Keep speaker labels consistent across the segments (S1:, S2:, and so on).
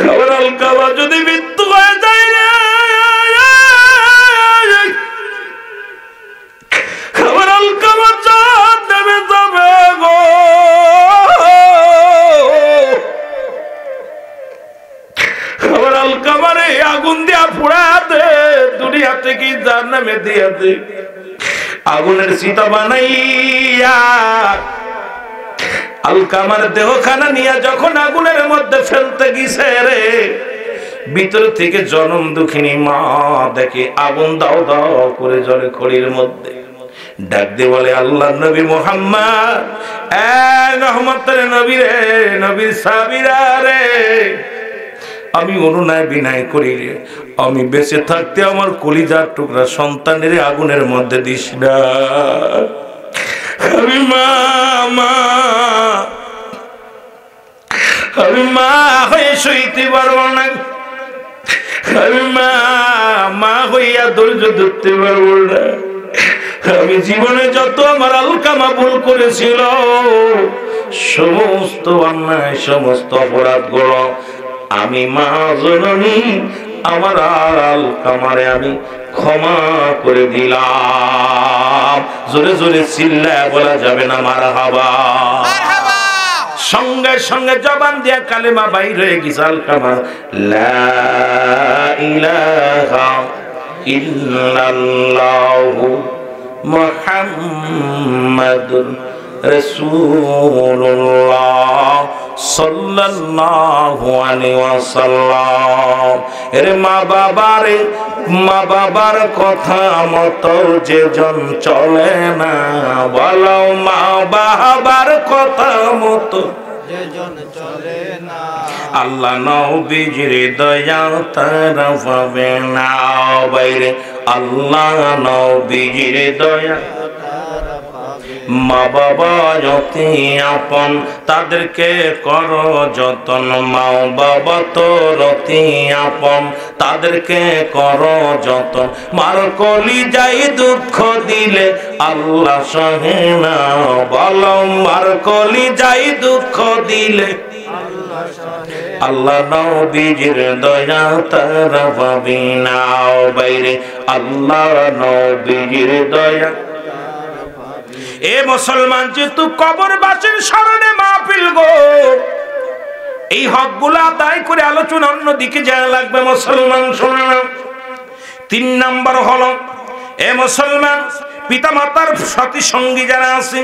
S1: আমার আলকামা যদি মৃত্যু হয়ে যায় রে, আমার আলকামা জাহান্নামে যাবে গো। আমার আলকামারে আগুন দিয়া পোড়াতে, দুনিয়া থেকে জাহান্নামে দিয়া দে, আগুনের চিতা বানাইয়া আলকামার দেহখানা নিয়ে যখন আগুনের মধ্যে ফেলতে গেছে রে, ভিতর থেকে জনম দুঃখিনী মা দেখে আগুন দাও দাও করে জ্বলে খড়ির মধ্যে। ডাক দিয়ে বলে, আল্লাহ নবী মুহাম্মদ, রহমতের নবী রে, নবীর সাহাবীরা রে, আমি অনুনয় বিনয় করি রে, আমি বেঁচে থাকতে আমার কলিজার টুকরা সন্তানের আগুনের মধ্যে দিস না। আমি মা হয়ে সইতে পারবো না, আমি মা হইয়া ধৈর্য ধরতে পারবো না। আমি জীবনে যত আমার আলকামা ভুল করেছিল, সমস্ত অন্যায়, সমস্ত অপরাধ গুলো আমি মা জননী আমার আলকামারে আমি ক্ষমা করে দিলাম। জোরে জোরে চিল্লায় বলা যাবে না মারহাবা? সঙ্গে সঙ্গে জবান দিয়া কালেমা বাইর হয়ে গেছে আলকামা, লা ইলাহা ইল্লাল্লাহু মুহাম্মাদুর রাসূলুল্লাহ সাল্লাল্লাহু আলাইহি ওয়াসাল্লাম। এর মা বাবার কথা মতো যে জন চলে না, বলো মা বাবার কথা মতো যে জন চলে না, আল্লাহ নবীর দয়া তারা পাবে না। বাইরে আল্লাহ নবীর দয়া, মা বাবা যতি আপন তাদেরকে করো যতন, মা বাবা তো রতি আপন তাদেরকে করো যতন। মার কলি যাই দুঃখ দিলে আল্লাহ সহে না, বলো মার কলি যাই দুঃখ দিলে আল্লাহ নবীর দয়া তারা পাবি না। বাইরে আল্লাহ নবীর দয়া। এ মুসলমান, যেহেতু কবরবাসীর স্মরণে মাহফিল গো, এই হকগুলো আদায় করে আলোচনা অন্যদিকে যাওয়া লাগবে। মুসলমান শুনে নাও, 3 নাম্বার হলো, এ মুসলমান, পিতা মাতার সাথী সঙ্গী যারা আছে,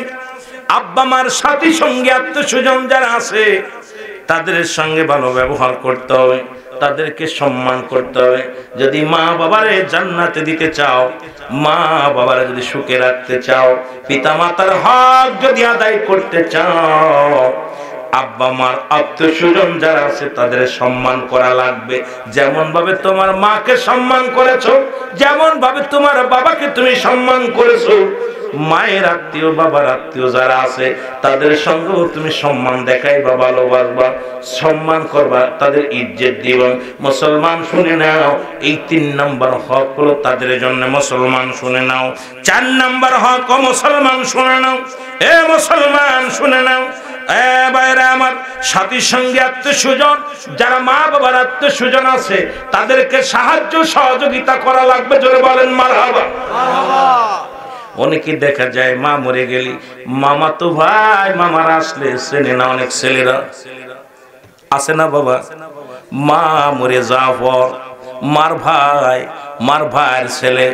S1: আব্বা মার সাথী সঙ্গী আত্মীয়স্বজন যারা আছে, তাদের সঙ্গে ভালো ব্যবহার করতে হবে, তাদেরকে সম্মান করতে হবে। যদি মা বাবারে জান্নাতে দিতে চাও, মা বাবারে যদি সুখে রাখতে চাও, পিতা মাতার হক যদি আদায় করতে চাও, আব্বা মার আত্মীয়স্বজন যারা আছে তাদের সম্মান করা লাগবে। যেমন ভাবে তোমার মাকে সম্মান করেছো, যেমন ভাবে তোমার বাবাকে তুমি সম্মান করেছো, মায়ের আত্মীয় বাবার আত্মীয় যারা আছে তাদের সঙ্গেও তুমি সম্মান দেখাইবা, ভালোবাসবা, সম্মান করবা, তাদের ইজ্জত দিবা। মুসলমান শুনে নাও, এই 3 নাম্বার হক হলো তাদের জন্য। মুসলমান শুনে নাও, 4 নাম্বার হক ও মুসলমান শুনে নাও, এ মুসলমান শুনে নাও, এ ভাইরা আমার, সাথী সঙ্গে আত্মীয়স্বজন যারা মা বাবার আত্মীয়স্বজন আছে তাদেরকে সাহায্য সহযোগিতা করা লাগবে। জোরে বলেন মারহাবা। অনেকে দেখা যায় মা মরে গেলি মামা তো ভাই মামারা আসলে চেনে না, অনেক ছেলেরা আছে না বাবা, মা মরে যাওয়ার পর মার ভাইয়ের ছেলে,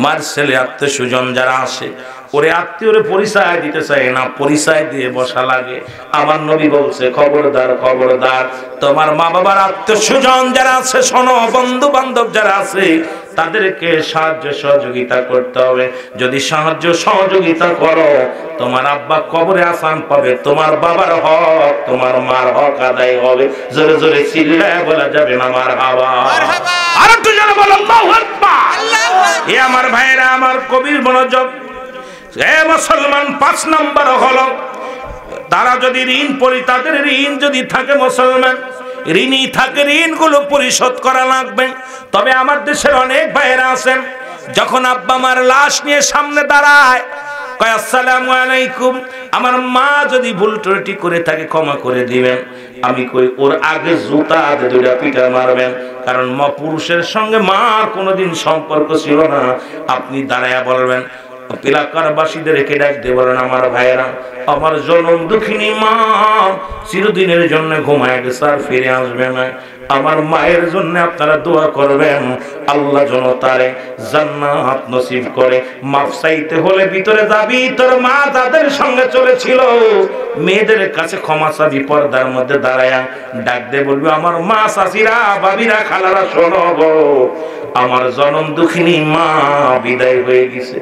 S1: মার ছেলে আত্মীয়স্বজন যারা আসে, ওরে আত্মীয়রে পরিচয় দিতে চায় না, পরিচয় দিয়ে বসা লাগে। আমার নবী বলছে, খবরদার খবরদার, তোমার মা বাবার আত্মীয়স্বজন যারা আছে, শোনো, বন্ধু বান্ধব যারা আছে তাদেরকে সাহায্য সহযোগিতা করতে হবে। যদি সাহায্য সহযোগিতা করো, তোমার আব্বা কবরে আসান পাবে, তোমার বাবার হক, তোমার মার হক আদায় হবে। জোরে জোরে চিল্লায় বলা যাবে না মারহাবা? আর একটু জোরে বলো আল্লাহু আকবার। এ আমার ভাইরা, আমার কবির মনোযোগ, এ মুসলমান, 5 নাম্বার হলো, তারা যদি ঋণ পড়ি, তাদের ঋণ যদি থাকে, মুসলমান ঋণী থাকে, ঋণগুলো পরিশোধ করা লাগবে। তবে আমার দেশের অনেক ভাইয়েরা আছেন, যখন আব্বা মার লাশ নিয়ে সামনে দাঁড়ায়, কয় আসসালামু আলাইকুম, আমার মা যদি ভুল ত্রুটি করে থাকে ক্ষমা করে দিবেন, আমি কই ওর আগে জুতা দুইটা পিটা মারবেন, কারণ মা পুরুষের সঙ্গে মার কোনোদিন সম্পর্ক ছিল না। আপনি দাঁড়ায়া বলবেন, এলাকার বাসীদেরকে ডাক দিয়ে বলেন, আমার ভাইয়েরা, আমার জনম দুঃখিনী মা চিরদিনের জন্য ঘুমায় গেছে, আর ফিরে আসবে না। আমার মায়ের জন্য আপনারা দোয়া করবেন, আল্লাহ যেন তারে জান্নাত নসিব করে। মাফ চাইতে হলে ভিতরে যাবি, তোর মা যাদের সঙ্গে চলেছিল মেয়েদের কাছে ক্ষমা চাবি, পর্দার মধ্যে দাঁড়ায়া ডাক দিয়ে বলবি, আমার মা, চাচিরা, বাবিরা, খালারা, শোনো গো, আমার জনম দুঃখিনী মা বিদায় হয়ে গেছে,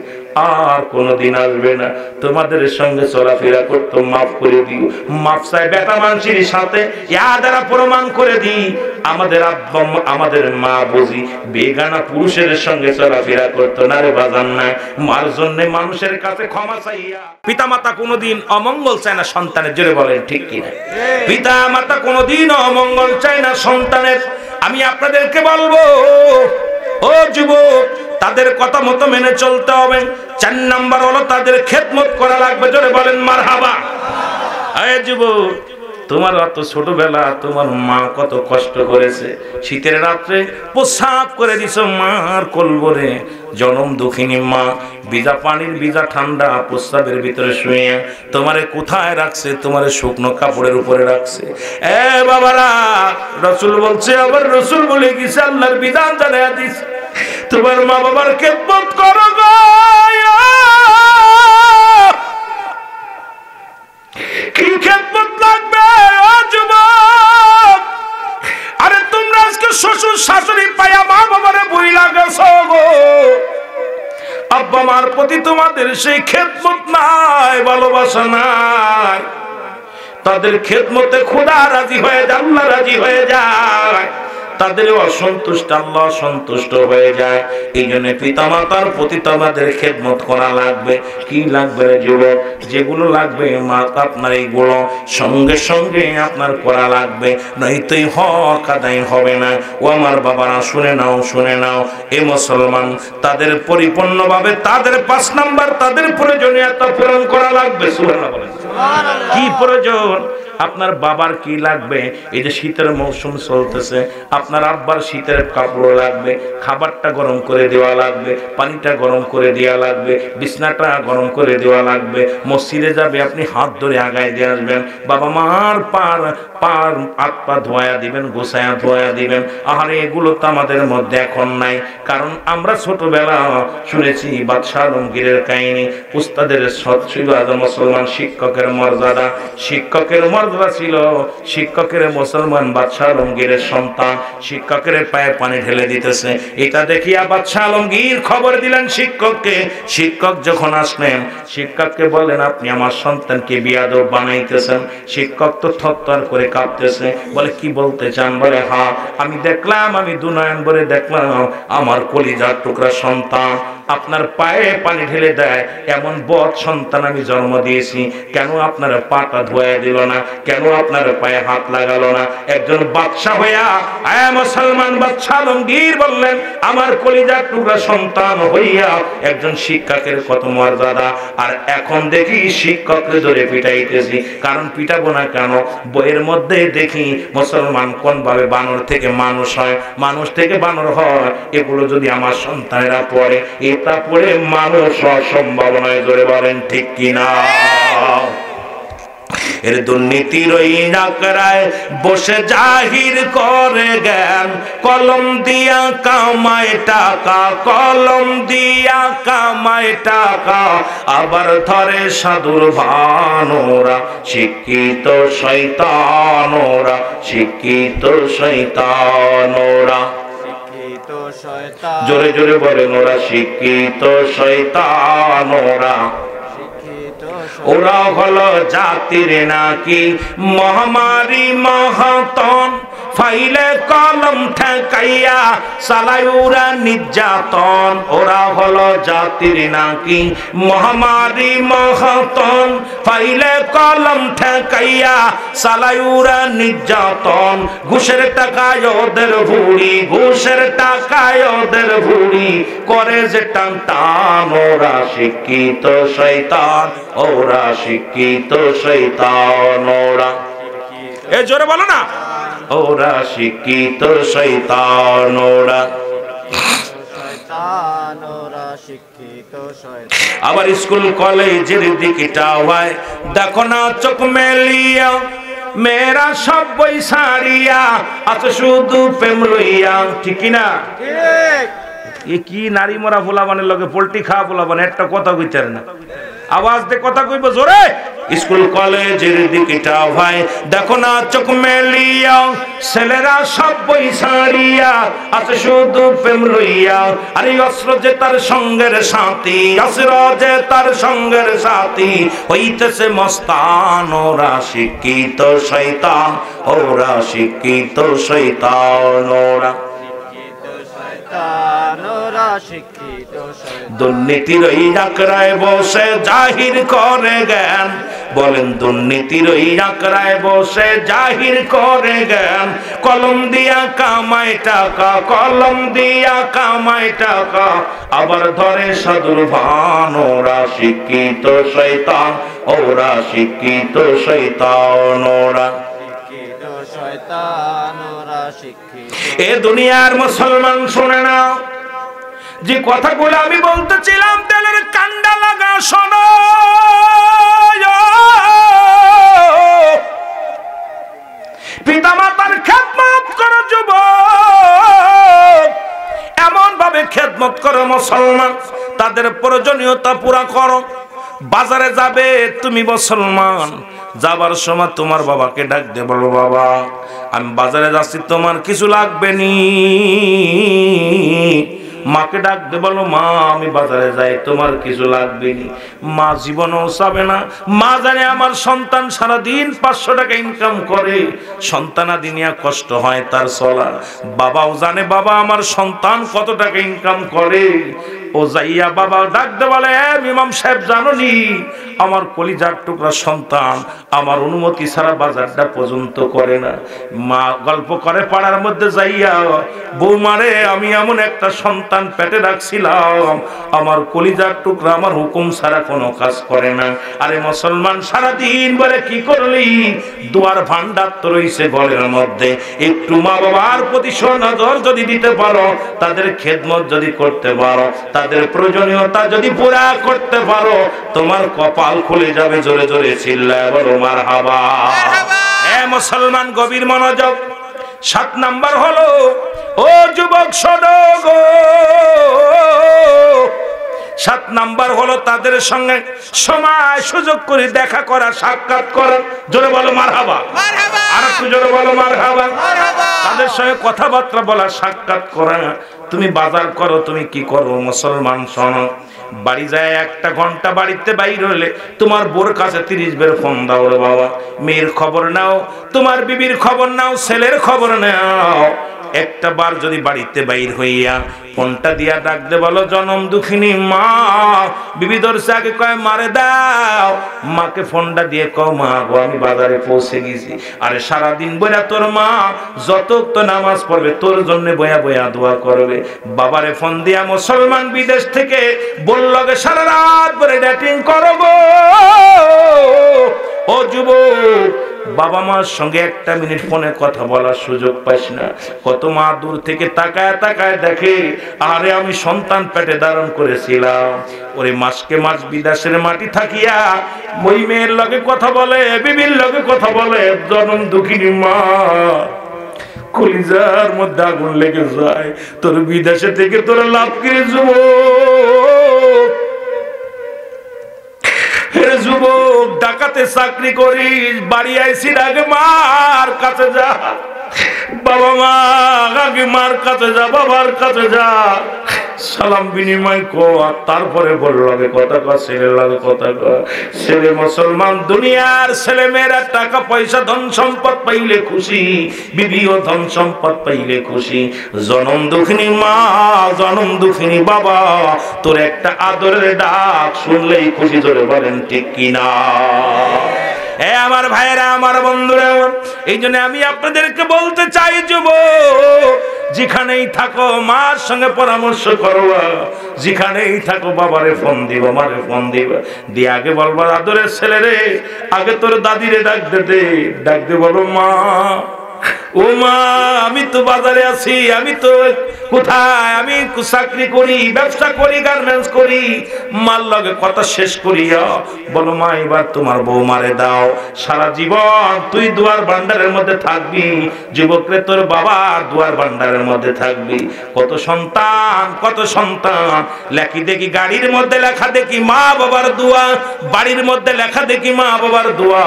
S1: আর কোনদিন আসবে না, তোমাদের সঙ্গে চলাফেরা করতো, মাফ করে দিও। মাফ চাই বেটা মানুষের সাথে ইয়া দ্বারা প্রমাণ করে দিই, আমাদের আব্বা আমাদের মা বুঝি বেগানা পুরুষের সঙ্গে চলাফেরা করতো না রে বাজান না। মার জন্য মানুষের কাছে ক্ষমা চাইয়া। পিতা মাতা কোনোদিন অমঙ্গল চায় না সন্তানের, জোরে বলেন ঠিক কিনা? পিতা মাতা কোনোদিন অমঙ্গল চায় না সন্তানের। আমি আপনাদেরকে বলবো, ও যুবক, তাদের কথা মতো মেনে চলতে হবে। 4 নাম্বার হলো তাদের খেদমত করা লাগবে, জোরে বলেন মারহাবা। এই যুবক, তোমার অত ছোটবেলা তোমার মা কত কষ্ট করেছে, শীতের রাত্রে প্রসাব করে দিছো মার কোলবরে, জনম দুঃখিনী মা ভিজা পানির ভিজা ঠান্ডা প্রসাবের ভিতরে শুয়ে তোমারে কোথায় রাখছে? তোমারে শুকনো কাপড়ের উপরে রাখছে। এ বাবারা, রাসূল বলছে, আবার রাসূল বলে গেছে, আল্লাহর বিধান জানায়া দিছে, তোমার মা বাবার খেদমত করো গো। কি খেদমত লাগবে ও যুবক? আরে তোমরা আজকে শ্বশুর শাশুড়ি পায়া মা বাবারে বইলা গেছো গো, আব্বা মার প্রতি তোমাদের সেই খেদমত নাই, ভালোবাসা নাই। তাদের খেদমতে খোদা রাজি হয়ে যায়, আল্লাহ রাজি হয়ে যায়, তাদের অসন্তুষ্ট আল্লাহ সন্তুষ্ট হয়ে যায়। এই জন্য পিতা মাতার প্রতি তোমাদের খেদমত করা লাগবে। কি লাগবে রে যুবক? যেগুলো লাগবে মা আপনার এইগুলো সঙ্গে সঙ্গে আপনার করা লাগবে, নয়তো হক আদায় হবে না। ও আমার বাবারা, শুনে নাও, শুনে নাও, এ মুসলমান, তাদের পরিপূর্ণভাবে তাদের 5 নাম্বার তাদের প্রয়োজনীয়তা পূরণ করা লাগবে। সুবহানাল্লাহ বলেন। কি প্রয়োজন? আপনার বাবার কি লাগবে? এই যে শীতের মৌসুম চলতেছে, আপনার আব্বার শীতের কাপড় লাগবে, খাবারটা গরম করে দেওয়া লাগবে, পানিটা গরম করে দেওয়া লাগবে, বিছনাটা গরম করে দেওয়া লাগবে। মসজিদে যাবে, আপনি হাত ধরে আগায় দিয়ে আসবেন, বাবা মার হাত পা ধোয়া দিবেন, গোছায়া ধোয়া দিবেন। আহারে, এগুলো তো আমাদের মধ্যে এখন নাই, কারণ আমরা ছোটবেলা শুনেছি বাদশাহ আলমগীরের কাহিনী। উস্তাদের ছিল মুসলমান শিক্ষকের মর্যাদা, শিক্ষকের মর্যাদা ছিল, শিক্ষকের মুসলমান বাদশাহ আলমগীরের সন্তান শিক্ষকের পায়ে পানি ঢেলে দিতেছে। এটা দেখিয়া বাদশাহ আলমগীর খবর দিলেন শিক্ষককে। শিক্ষক যখন আসলেন, শিক্ষককে বললেন, আপনি আমার সন্তানকে বিয়াদব বানাইতেছেন। শিক্ষক তো থরথর করে কাঁপতেছে, বলে, কি বলতে চান? বলে, হ্যাঁ, আমি দেখলাম, আমি দুনয়ন ভরে দেখলাম আমার কলিজার টুকরা সন্তান আপনার পায়ে পানি ঢেলে দেয়, এমন বদ সন্তান আমি জন্ম দিয়েছি। কেন আপনার পাটা ধোয়া দিল না? কেন আপনার পায়ে হাত লাগালো না? একজন বাদশা হইয়া, আয় মুসলমান বাদশা আলমগীর বললেন, আমার কলিজার টুকরা সন্তান হইয়া একজন শিক্ষকের কত মর্যাদা, আর এখন দেখি শিক্ষককে ধরে পিটাইতেছি। কারণ পিটাবো না কেন? বইয়ের মধ্যে দেখি মুসলমান কোন ভাবে বানর থেকে মানুষ হয়, মানুষ থেকে বানর হয়। এগুলো যদি আমার সন্তানেরা পড়ে, এটা পড়ে মানুষ অসম্ভব নয়। জোরে বলেন ঠিক কিনা? এর দুর্নীতির ওই নাকড়ায় বসে জাহির করে জ্ঞান, কলম দিয়া কামায় টাকা, কলম দিয়া কামায় টাকা, আবার ধরে সাধুর ভানোরা, শিক্ষিত শয়তানোরা, শিক্ষিত শয়তানোরা। জোরে জোরে বলেন, ওরা শিক্ষিত শয়তানোরা। ওরা হলো জাতির নাকি মহামারী মহাতন, ফাইলে কলম ঠেকাইয়া চালায় ওরা নির্যাতন। ওরা হলো জাতির নাকি মহামারী মহাতন, ফাইলে কলম ঠেকাইয়া চালায় ওরা নির্যাতন। ঘুষের টাকায় ওদের ভুড়ি, ঘুষের টাকায় ওদের ভুড়ি, করে যে টান টান। ওরা শিক্ষিত শয়তান, ওরা শিক্ষিত শয়তান। ওরা এ জোরে বলো না, ওরা শিক্ষিত শয়তান, ওরা আবার স্কুল কলেজের দিকটা হয় দেখো না চোখ মেলিয়া, মেয়েরা সব বই সারিয়া আছে শুধু প্রেম লইয়া, ঠিক না? এ কি নারী মরা ফুলাবানের লগে পোল্ট্রি খাওয়া ফুলাবান একটা কথা কইতারে না, আওয়াজ দিয়ে কথা কইব জোরে। স্কুল কলেজের দিকটা ভাই দেখো না চোখ মেলিয়া, ছেলেরা সব বই সারিয়া আছে শুধু প্রেম লইয়া, আরে অস্ত্র যে তার সঙ্গের সাথী, অস্ত্র যে তার সঙ্গের সাথী, হইতেছে মস্তান, ওরা শিক্ষিত শয়তান, ওরা শিক্ষিত শয়তান, ওরা দুর্নীতির ওই আঁকড়ায় বসে জাহির করে জ্ঞান, বলেন দুর্নীতির ওই আঁকড়ায় বসে জাহির করে জ্ঞান, কলম দিয়া কামায় টাকা, কলম দিয়া কামায় টাকা, আবার ধরে সাধুর ভান, ওরা শিক্ষিত শয়তান, ওরা শিক্ষিত শয়তান, ওরা এ দুনিয়ার মুসলমান শুনে না, যে কথাগুলো আমি বলতেছিলাম তেলের কান্ডা লাগা শোনো। পিতা মাতার খেদমত করো যুবক, এমন ভাবে খেদমত করো মুসলমান, তাদের প্রয়োজনীয়তা পুরা করো। বাজারে যাবে তুমি মুসলমান, যাবার সময় তোমার বাবাকে ডাক দে, বলো বাবা আমি বাজারে যাচ্ছি, তোমার কিছু লাগবে নি? মাকে ডাক দে, বলো মা আমি বাজারে যাই, তোমার কিছু লাগবে নি? মা জীবনেও চাবে না, মা জানে আমার সন্তান সারাদিন 500 টাকা ইনকাম করে, সন্তানাদি নিয়ে কষ্ট হয় তার চলা। বাবাও জানে বাবা আমার সন্তান কত টাকা ইনকাম করে, ও যাইয়া বাবা ডাক দে বলে, ইমাম সাহেব জানো নি আমার কলিজার টুকরা সন্তান আমার অনুমতি ছাড়া বাজারটা পর্যন্ত করে না। মা গল্প করে পাড়ার মধ্যে যাইয়া, বৌমারে আমি এমন একটা সন্তান পেটে রাখছিলাম, আমার কলিজার টুকরা আমার হুকুম ছাড়া কোনো কাজ করে না। আরে মুসলমান সারাদিন বলে কি করলি? দুয়ার ভান্ডার তো রইছে ঘরের মধ্যে, একটু মা বাবার প্রতি নজর যদি দিতে পারো, তাদের খেদমত যদি করতে পারো, তাদের প্রয়োজনীয়তা যদি পুরা করতে পারো, তোমার কপাল খুলে যাবে। জোরে জোরে চিল্লায় বলো মারহাবা। এ মুসলমান গভীর মনোযোগ। 7 নাম্বার হলো, ও যুবক শোনো গো, 7 নাম্বার হলো তাদের সঙ্গে সময় সুযোগ করে দেখা করা, সাক্ষাৎ করা। জোরে বলো মারহাবা, আর একটু জোরে বলো মারহাবা। তাদের সঙ্গে কথাবার্তা বলা, সাক্ষাৎ করা। তুমি বাজার করো, তুমি কি করো মুসলমান শোনো, বাড়ি যায় 1 ঘন্টা বাড়িতে বাইর হলে তোমার বোর কাছে 30 বের ফোন দাও রে বাবা, মেয়ের খবর নাও, তোমার বিবির খবর নাও, ছেলের খবর নাও। একটা বার যদি বাড়িতে বাইর হইয়া ফোনটা দিয়া ডাক দে, বলো জনম দুঃখিনী মা, বিবি ধরছে আগে কয় মারে দাও, মাকে ফোনটা দিয়ে কও মা গো আমি বাজারে পৌঁছে গেছি। আরে সারাদিন বইয়া তোর মা যত তো নামাজ পড়বে তোর জন্য বয়া বয়া দোয়া করবে। বাবারে ফোন দিয়া মুসলমান বিদেশ থেকে বললগে সারা রাত ধরে ডেটিং করো গো। ও যুবক, বাবা মার সঙ্গে 1 মিনিট ফোনে কথা বলার সুযোগ পাইস না। কত মা দূর থেকে তাকায় তাকায় দেখে, আরে আমি সন্তান পেটে ধারণ করেছিলাম, ওরে মাসকে মাস বিদেশের মাটি থাকিয়া ওই মেয়ের লগে কথা বলে, বিবির লগে কথা বলে। জনম দুঃখিনী মা, কলিজার মধ্যে আগুন লেগে যায়। তোর বিদেশে থেকে তোর লাভ করে যুবক, যুবক ডাকাতে চাকরি করিস, বাড়ি আইসি আগে মার কাছে যা, বাবা মা আগে মার কাছে যা, বাবার কাছে যা, সালাম বিনিময় কর, তারপরে বল লাগে কথা কর, ছেলে লাগে কথা কর। ছেলে মুসলমান, দুনিয়ার ছেলে মেয়েরা টাকা পয়সা ধন সম্পদ পাইলে খুশি, বিবিও ধন সম্পদ পাইলে খুশি। জনম দুঃখিনী মা, জনম দুঃখিনী বাবা, তোর একটা আদরের ডাক শুনলেই খুশি। ধরে বলেন ঠিক কিনা? এ আমার ভাইয়েরা, আমার বন্ধুরা, এই জন্য আমি আপনাদেরকে বলতে চাই যুবক, যে যেখানেই থাকো মার সঙ্গে পরামর্শ করো, যেখানেই থাকো বাবারে ফোন দিব, মারে ফোন দিব, দিয়ে আগে বলবো আদরের ছেলে রে, আগে তোর দাদিরে ডাক দে, ডাক দে বলো মা, ও মা আমি তো বাজারে আছি, আমি তো কোথায়, আমি চাকরি করি, ব্যবসা করি, গার্মেন্টস করি, মার লগে কথা শেষ করিয়া বলো মা এবার তোমার বৌমারে দাও, সারা জীবন তুই দুয়ার ভান্ডারের মধ্যে থাকবি, যুবকরে তোর বাবার দুয়ার ভান্ডারের মধ্যে থাকবি। কত সন্তান লেখি দেখি গাড়ির মধ্যে লেখা দেখি মা বাবার দোয়া, বাড়ির মধ্যে লেখা দেখি মা বাবার দোয়া,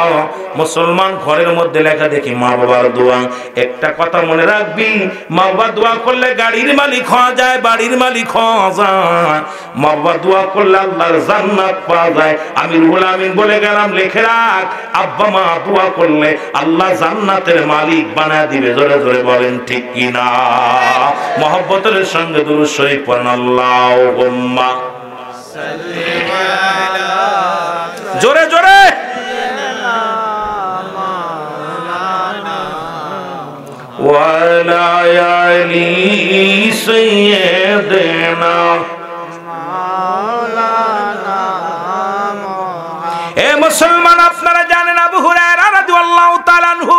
S1: মুসলমান ঘরের মধ্যে লেখা দেখি মা বাবার দোয়া। একটা কথা মনে রাখবি, মা বাবা দোয়া করলে গাড়ির মালিক হওয়া যায়, বাড়ির মালিক হওয়া যায়, মা বাবা দোয়া করলে আল্লাহর জান্নাত পাওয়া যায়। আমি রুহুল আমিন বলে গেলাম, লিখে রাখ, আব্বা মা দোয়া করলে আল্লাহ জান্নাতের মালিক বানায় দিবে। জোরে জোরে বলেন ঠিক কিনা? মহব্বতের সঙ্গে দুরূদ শরীফ পড়েন, আল্লাহুম্মা সাল্লি আলা, জোরে জোরে ওয়ালা আলি সাইয়্যিদিনা মাওলানা। এ মুসলমান, আপনারা জানেন আবু হুরায়রা রাদিয়াল্লাহু তাআলা আনহু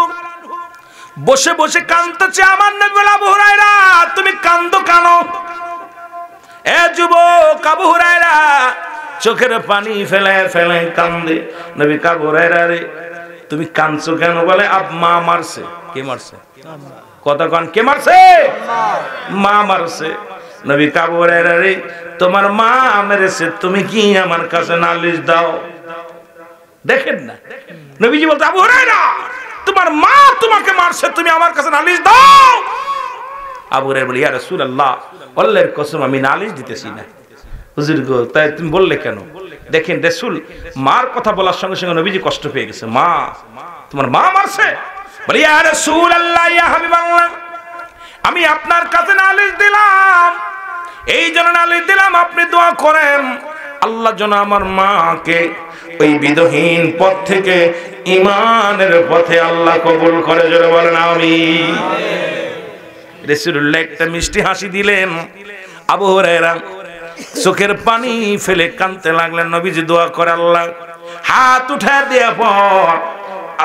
S1: বসে বসে কাঁদতেছে। আমার নবী বলে, আবু হুরায়রা তুমি কাঁদো কেন? এ যুবক আবু হুরায়রা চোখের পানি ফেলে ফেলে কান্দে। নবী আবু হুরায়রা রে তুমি কাঁদছো কেন? বলে মা মারছে। কে মারছে? কথা কন, কে মারছে? মা মারছে। নবী আবু হুরায়রা রে তোমার মা মেরেছে, তুমি কি আমার কাছে নালিশ দাও? দেখেন না, নবীজি বলতে আবু হুরায়রা তোমার মা তোমাকে মারছে, তুমি আমার কাছে নালিশ দাও। আবু হুরায়রা বলে, ইয়া রাসূলুল্লাহ আল্লাহর কসম আমি নালিশ দিতেছি না। হুজুর গো তাই তুমি বললে কেন? দেখেন রাসূল মার কথা বলার সঙ্গে সঙ্গে নবীজি কষ্ট পেয়ে গেছে। মা তোমার মা মারছে? বলে, ইয়া রাসূলুল্লাহ ইয়া হাবিবাল্লাহ আমি আপনার কাছে নালিশ দিলাম, এই জন্য নালিশ দিলাম আপনি দোয়া করেন আল্লাহ যেন আমার মাকে ওই বিদহীন পথ থেকে ঈমানের পথে আল্লাহ কবুল করে। জোরে বলেন আমিন। রাসূলুল্লাহ একটা মিষ্টি হাসি দিলেন। আবু হুরায়রা চোখের পানি ফেলে কাঁদতে লাগলেন। নবীজি দোয়া করে আল্লাহ হাত উঠায় দেয়া পর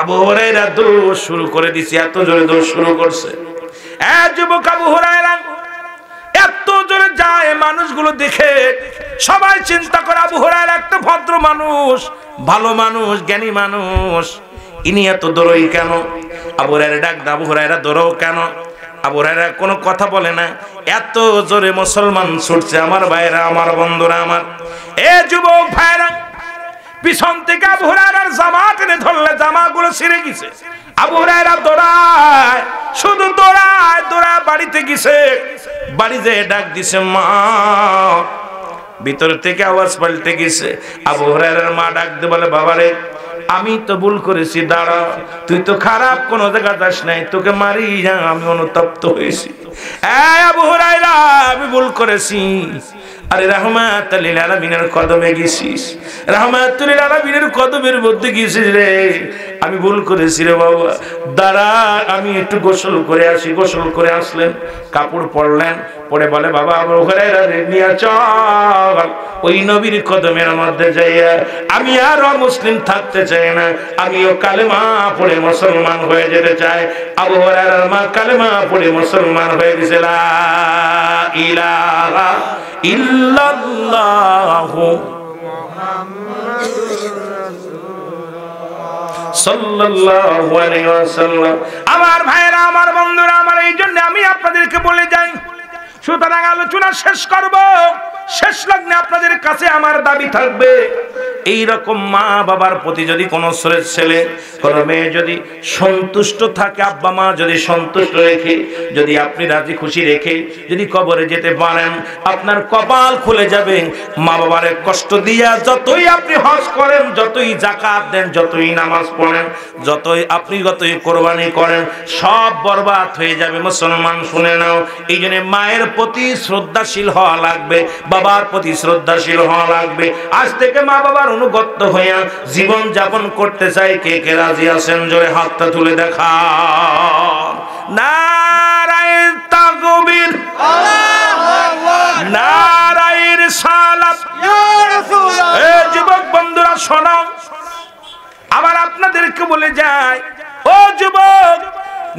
S1: আবু হুরায়রা দৌড় শুরু করে দিছে। এত জোরে দৌড় শুরু করছে, যুবক আবু হুরায়রা এত জোরে যায়, মানুষগুলো দেখে সবাই চিন্তা করে আবু হুরায়রা একটা ভদ্র মানুষ, ভালো মানুষ, জ্ঞানী মানুষ, ইনি এত দৌড়ই কেন? আবু হুরায়রা ডাক, আবু হুরায়রা দৌড়ও কেন? আবু হুরায়রা কোনো কথা বলে না। এত জোরে মুসলমান ছুটছে। আমার ভাইরা, আমার বন্ধুরা, আমার এ যুবক ভাইরা, পিছন থেকে আবু হুরায়রার জামা টেনে ধরলে জামাগুলো ছিঁড়ে গেছে। আবু হুরায়রা দৌড়ায়, শুধু দৌড়ায় দৌড়ায় বাড়িতে গেছে। বাড়ি যেয়ে ডাক দিছে মা। ভিতর থেকে আওয়াজ পাল্টে গেছে। আবু হুরায়রার মা ডাক দিয়ে বলে, বাবারে আমি তো ভুল করেছি, দাঁড়া, তুই তো খারাপ কোনো জায়গা যাস নাই, তোকে মারি না, আমি অনুতপ্ত হয়েছি। আবু হুরায়রা আমি ভুল করেছি। আরে রাহমাতুল লিল আলামিনের কদমে গেছিস, রাহমাতুল লিল আলামিনের কদমের মধ্যে গেছিস রে, আমি ভুল করেছি রে বাবা, দাঁড়া আমি একটু গোসল করে আসি। গোসল করে আসলেন, কাপড় পরলেন, পরে বলে বাবা আবু হুরায়রা রে নিয়ে চল ওই নবীর কদমের মধ্যে যাইয়া, আমি আর মুসলিম থাকতে চাই না, আমিও কালেমা পড়ে মুসলমান হয়ে যেতে চাই। আবু হুরায়রার মা কালেমা পড়ে মুসলমান হয়ে গেছে। লা ইলাহা ইল্লাল্লাহু মুহাম্মাদুর রাসূলুল্লাহ সাল্লাল্লাহু আলাইহি ওয়াসাল্লাম। আমার ভাইরা, আমার বন্ধুরা, আমার এই জন্য আমি আপনাদেরকে বলে যাই, সুতরাং আলোচনা শেষ করব, শেষ লগ্নে আপনাদের কাছে আমার দাবি থাকবে, এই রকম মা বাবার প্রতি যদি কোনো ছেলে কোনো মেয়ে যদি সন্তুষ্ট থাকে, আব্বা মা যদি সন্তুষ্ট রেখে, যদি আপনি রাজি খুশি রেখে যদি কবরে যেতে পারেন, আপনার কপাল খুলে যাবে। মা বাবারে কষ্ট দিয়া যতই আপনি হজ করেন, যতই যাকাত দেন, যতই নামাজ পড়েন, যতই কোরবানি করেন, সব বরবাদ হয়ে যাবে। মুসলমান শুনে নাও, এই জন্য মায়ের প্রতি শ্রদ্ধাশীল হওয়া লাগবে, বাবার প্রতি শ্রদ্ধাশীল হওয়া লাগবে। আজ থেকে মা বাবার অনুগত হইয়া জীবন যাপন করতে চাই, কে কে রাজি আছেন? জোরে হাতটা তুলে দেখা। নারায়ে তাকবীর।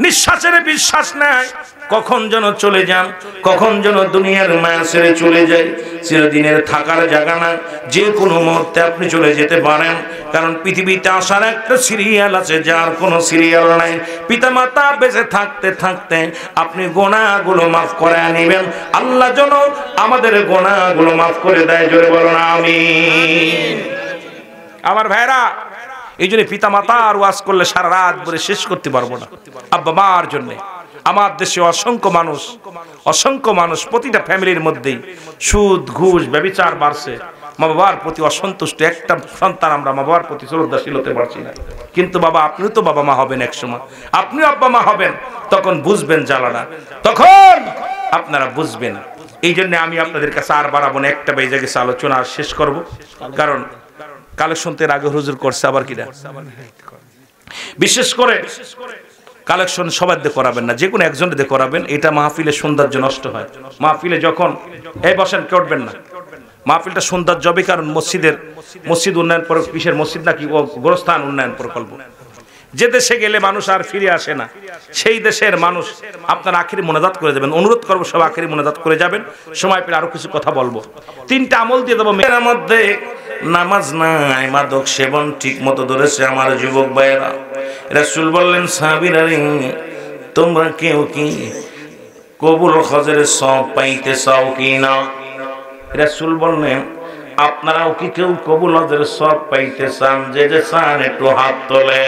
S1: নিঃশ্বাসের বিশ্বাস নাই, কখন যেন চলে যান, কখন যেন দুনিয়ার মায়া ছেড়ে চলে যায়। চিরদিনের থাকার জায়গা না, যে কোনো মুহূর্তে আপনি চলে যেতে পারেন। কারণ পৃথিবীতে আসার একটা সিরিয়াল আছে, যার কোনো সিরিয়াল নাই। পিতামাতা বেঁচে থাকতে থাকতে আপনি গুনাহগুলো মাফ করে নেবেন, আল্লাহ যেন আমাদের গুনাহগুলো মাফ করে দেয়। জোরে বলুন আমিন। আমার ভাইরা, এই জন্য পিতা মাতার ওয়াজ করলে সারা রাত ধরে শেষ করতে পারবো না। আব্বা মার জন্য আমার দেশে অসংখ্য মানুষ প্রতিটা ফ্যামিলির মধ্যেই সুদ ঘুষ ব্যভিচার বাড়ছে। মা বাবার প্রতি অসন্তুষ্ট, একটা সন্তান আমরা মা বাবার প্রতি শ্রদ্ধাশীল হতে পারছি না। কিন্তু বাবা, আপনিও তো বাবা মা হবেন এক সময়, আপনিও আব্বা মা হবেন, তখন বুঝবেন জ্বালানা, তখন আপনারা বুঝবেন। এই জন্য আমি আপনাদের কাছে আর বাড়াবো না, একটা বেজে গেছে আলোচনা আর শেষ করব। কারণ কালেকশন তো এর আগে হুজুর করছে, আবার কিনা বিশেষ করে কালেকশন সবার দিয়ে করাবেন না, যে কোনো একজনের দিয়ে করাবেন। এটা মাহফিলের সৌন্দর্য নষ্ট হয়। মাহফিলে যখন এই বসেন কে উঠবেন না, মাহফিলটা সৌন্দর্য হবে। কারণ মসজিদ উন্নয়ন কিসের মসজিদ নাকি গোরস্থান উন্নয়ন প্রকল্প, যে দেশে গেলে মানুষ আর ফিরে আসে না, সেই দেশের মানুষ আপনারা আখিরি মোনাজাত করে যাবেন। অনুরোধ করবো সব আখিরি মোনাজাত করে যাবেন। সময় পেলে আরো কিছু কথা বলবো। 3টা আমল দিয়ে দেবো। মেয়ের মধ্যে নামাজ নাই, মাদক সেবন ঠিক মতো ধরেছে আমার যুবক ভাইয়েরা। রাসূল বললেন, সাহাবীরা রে, তোমরা কেউ কি কবুল হজের সওয়াব পাইতে চাও কি না? রাসূল বললেন, আপনারাও কি কেউ কবুল হজের সওয়াব পাইতে চান? যে যে চান একটু হাত তোলে।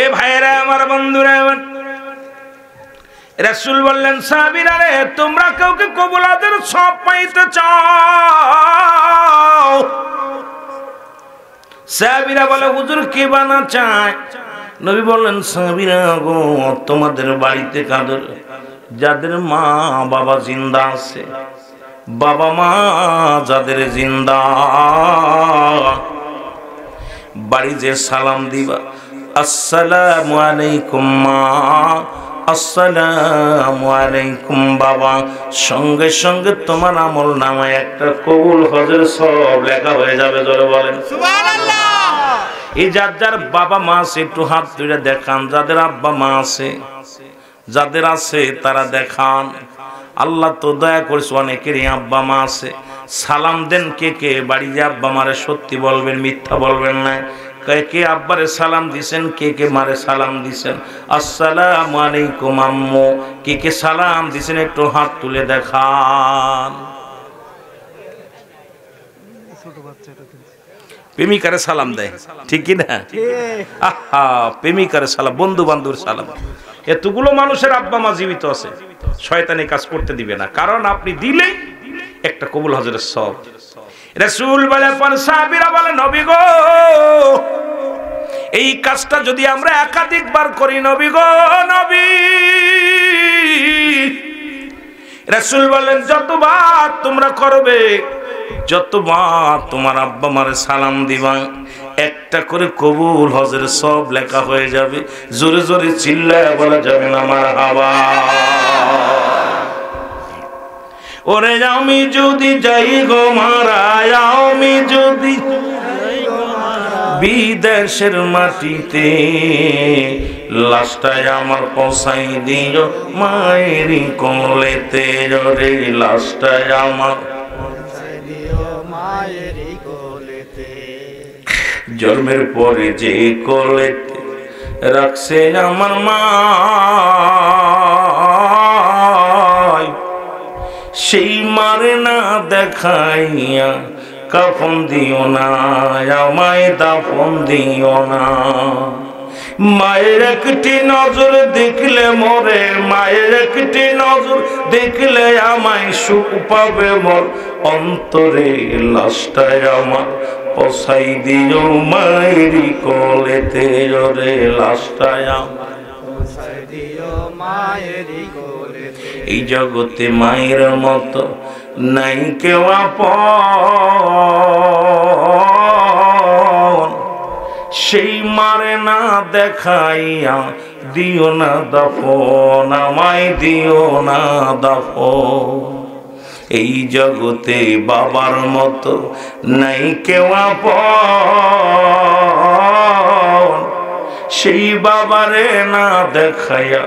S1: এ ভাইরা আমার, বন্ধুরা আমার, রাসূল বললেন, সাহাবীরা রে, তোমরা কেউ কি কবুল হজের সওয়াব পাইতে চাও? সাহাবীরা বলে, হুজুর কে বানা চায়? নবী বললেন, সাহাবীরা গো, তোমাদের বাড়িতে কাদের যাদের মা বাবা জিন্দা আছে, বাবা মা যাদের জিন্দা, বাড়ি যে সালাম দিবা, আসসালামু আলাইকুম মা, আসসালামু আলাইকুম বাবা, সঙ্গে সঙ্গে তোমার আমল নামায় একটা কবুল হজের সওয়াব লেখা হয়ে যাবে। জোরে বলেন সুবহানাল্লাহ। এই যার বাবা মা আছে একটু হাত তুলে দেখান। যাদের আব্বা মা আছে, যাদের আছে তারা দেখান। আল্লাহ তো দয়া করেছে, অনেকেরই আব্বা মা আছে। সালাম দেন কে কে বাড়ি যে আব্বা মারে সত্যি বলবেন, মিথ্যা বলবেন না। কে আব্বারে সালাম দিছেন, কে কে মারে সালাম দিছেন? আসসালামু আলাইকুম আম্মু, কে কে সালাম দিছেন একটু হাত তুলে দেখান। প্রেমিকারে সালাম দেয়, ঠিক কি না? আহা, প্রেমিকারে সালাম, বন্ধু বান্ধবের সালাম। এতগুলো মানুষের আব্বা মা জীবিত আছে, শয়তানি কাজ করতে দিবে না। কারণ আপনি দিলেই একটা কবুল হজরের সওয়াব। রাসূল বলে, সাহাবীরা বলে, নবী গো, এই কাজটা যদি আমরা একাধিকবার করি, নবী গো নবী। রাসূল বলেন, যতবার তোমরা করবে, যতবার তোমার আব্বা মারে সালাম দিবা, একটা করে কবুল হজের সওয়াব লেখা হয়ে যাবে। জোরে জোরে চিল্লায় বলা যাবে না মারহাবা। ওরে আমি যদি যাই গো মারা, আমি যদি বিদেশের মাটিতে, লাশটায় আমার পৌঁছাই দিও মায়েরই কোলেতে। রে লাশটায় আমার জন্মের পরে যে কোলেতে রাখছে আমার মা, সেই মারে না দেখাইয়া কাফন দিও না, আমায় দাফন দিও না। মায়ের একটি নজর দেখলে মরে, মায়ের একটি নজর দেখলে আমায় সুখ পাবে মোর অন্তরে। লাশটায় আমার পৌঁছাই দিও মায়েরই কোলেতে। রে লাশটায় আমার পৌঁছাই দিও মায়েরই কোলেতে। এই জগতে মায়ের মতো নাই কেউ আপন, সেই মারে না দেখাইয়া দিও না দাফন, আমায় দিও না দাফন। এই জগতে বাবার মতো নাই কেউ আপন, সেই বাবারে না দেখাইয়া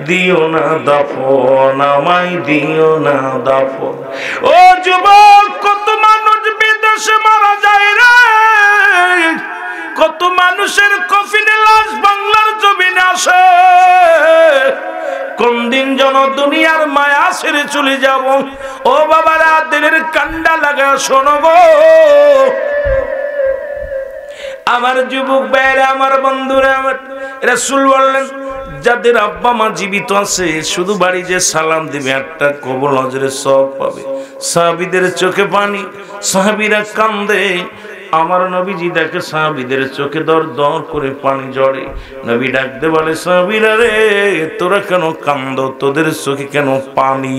S1: দিও না দাফন, আমায় দিও না দাফন। ও যুবক, কত মানুষ বিদেশে মারা যায় রে, কত মানুষের কফিনে লাশ বাংলার জমিনে আসে। কোন দিন যেন দুনিয়ার মায়া ছেড়ে চলে যাব। ও বাবারা, দিলের কান্ডা লাগা শোনো গো আমার যুবক ভাইরা, আমার বন্ধুরা। আমার রাসূল বললেন, যাদের আব্বা মা জীবিত আছে শুধু বাড়ি যে সালাম দিবে একটা কবুল হজরের সওয়াব পাবে। সাহাবীদের চোখে পানি, সাহাবীরা কান্দে। আমার নবীজি দেখে সাহাবীদের চোখে দর দর করে পানি ঝরে। নবী ডাকতে বলে, সাহাবীরা রে, তোরা কেন কান্দো? তোদের চোখে কেন পানি?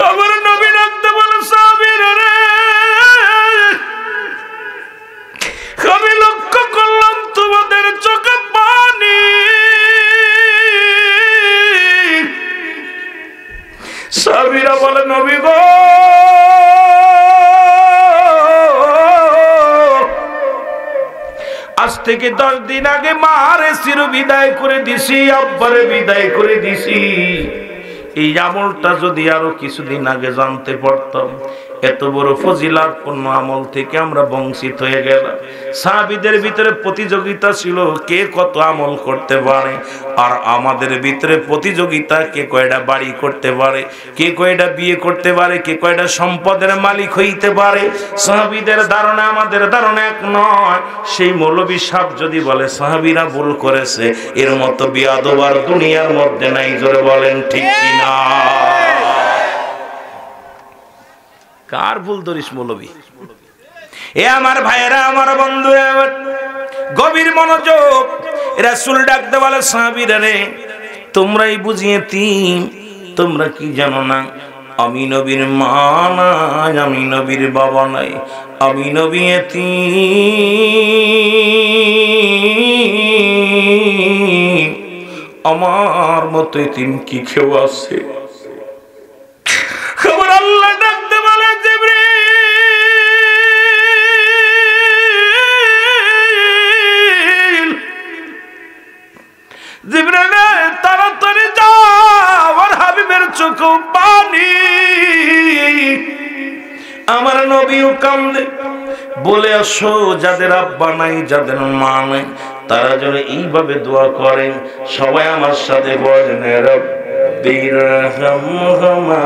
S1: আমার নবী ডাকতে বলে, সাহাবীরা রে, আমি লক্ষ্য করলাম তোমাদের চোখে পানি। সাহাবীরা বলে, নবী গো, আজ থেকে 10 দিন আগে মারে চির বিদায় করে দিছি, আব্বারে বিদায় করে দিছি। এই আমলটা যদি আরো কিছুদিন আগে জানতে পারতাম, এত বড় ফজিলাতপূর্ণ আমল থেকে আমরা বঞ্চিত হয়ে গেলাম। সাহাবীদের ভিতরে প্রতিযোগিতা ছিল কে কত আমল করতে পারে, আর আমাদের ভিতরে প্রতিযোগিতা কে কয়টা বাড়ি করতে পারে, কে কয়টা বিয়ে করতে পারে, কে কয়টা সম্পদের মালিক হইতে পারে। সাহাবীদের ধারণা আমাদের ধারণা এক নয়। সেই মৌলবী সাহেব যদি বলে সাহাবীরা ভুল করেছে, এর মতো বিয়াদব আর দুনিয়ার মধ্যে নাই। জোরে বলেন ঠিক কিনা? কার ভুল ধরিস মৌলবী? এ আমার ভাইয়েরা, আমার বন্ধুরা, গভীর মনোযোগ। রাসূল ডাকতে বলে, সাহাবীরা রে, তোমরাই বুঝিয়ে তিন, তোমরা কি জানো না আমি নবীর মা নাই, আমি নবীর বাবা নাই, আমি নবী এতিম। আমার মতো এতিম কি কেউ আছে? খবর আল্লাহ ডাকতে বলে, জিবরাইল, জিবরাইল তাড়াতাড়ি যাও, আমার হাবিবের চোখে পানি। আমার নবীও কান্দে, বলে আসো যাদের আব্বা নাই, যাদের মা নাই, তারা যেন এইভাবে দোয়া করেন। সবাই আমার সাথে বলেন, রব্বিরহামহুমা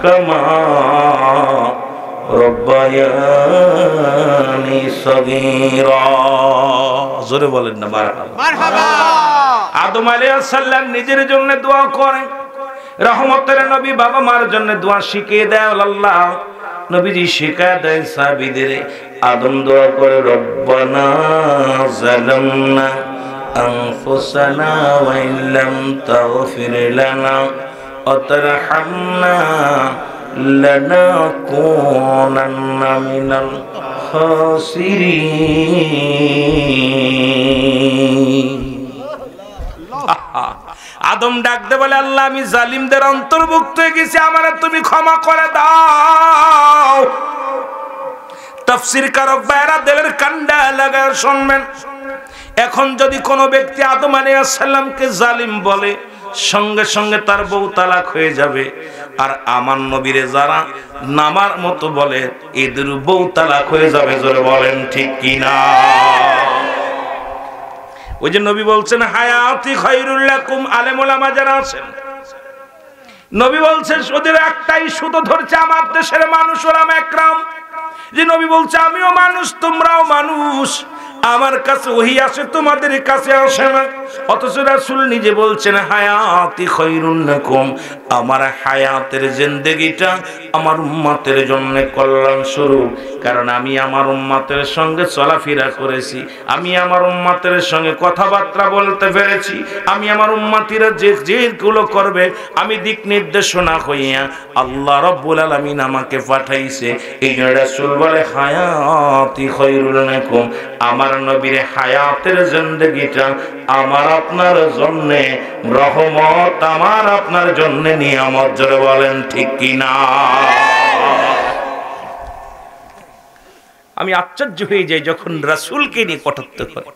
S1: কামা রব্বায়ানি সগীরা। জোরে বলেন না মারহাবা। আদম আলাইহিস সালাম নিজের জন্য দোয়া করেন, রহমতের নবী বাবা মার জন্য দোয়া শিখিয়ে দেয়। আল্লাহ নবীজি শিখায় দেয় সাহাবীদের। আদম দোয়া করে, রব্বানা যালামনা আনফুসানা ওয়া ইল্লাম তাগফির লানা ওয়া তারহামনা লানাকুনান্না মিনাল খাসিরিন। আদম ডাকতে বলে, আল্লাহ আমি জালিমদের অন্তর্ভুক্ত হয়ে গেছি, আমারে তুমি ক্ষমা করে দাও। তাফসীর কারক ভাইরা দিলের কান্ডা লাগায় শুনবেন। এখন যদি কোনো ব্যক্তি আদম আলাইহিস সালামকে জালিম বলে, সঙ্গে সঙ্গে তার বউ তালাক হয়ে যাবে। আর আমার নবীরে যারা নামার মতো বলে, এদের বউ তালাক হয়ে যাবে। জোরে বলেন ঠিক কিনা? ওই যে নবী বলছেন, হায়াতি খায়রুল লাকুম। আলেম ওলামা যারা আছেন, নবী বলছেন ওদের একটাই সুতো ধরছে আমার দেশের মানুষ ওলামা একরাম, যে নবী বলছে আমিও মানুষ তোমরাও মানুষ, আমার কাছে ওহী আসে, তোমাদের কাছে আসে না। অথচ রাসূল নিজে বলছেন হায়াতি খায়রুন লাকুম, আমার হায়াতের জিন্দেগিটা আমার উম্মতের জন্য কল্যাণ স্বরূপ। কারণ আমি আমার উম্মতের সঙ্গে চলাফেরা করেছি, আমি আমার উম্মতের সঙ্গে কথাবার্তা বলতে পেরেছি, আমি আমার উম্মতিরা যেগুলো করবে আমি দিক নির্দেশনা হইয়া আল্লাহ রাব্বুল আলামিন আমাকে পাঠাইছে। এই রাসূল বলে হায়াতি খায়রুন লাকুম, আমার নবীর হায়াতের জিন্দেগিটা আমার আপনার জন্য রহমত, আমার আপনার জন্য নিয়ামত। জোরে বলেন ঠিক কিনা? আমি আশ্চর্য হয়ে যাই যখন রাসূলকে নিয়ে কটাক্ষ করে।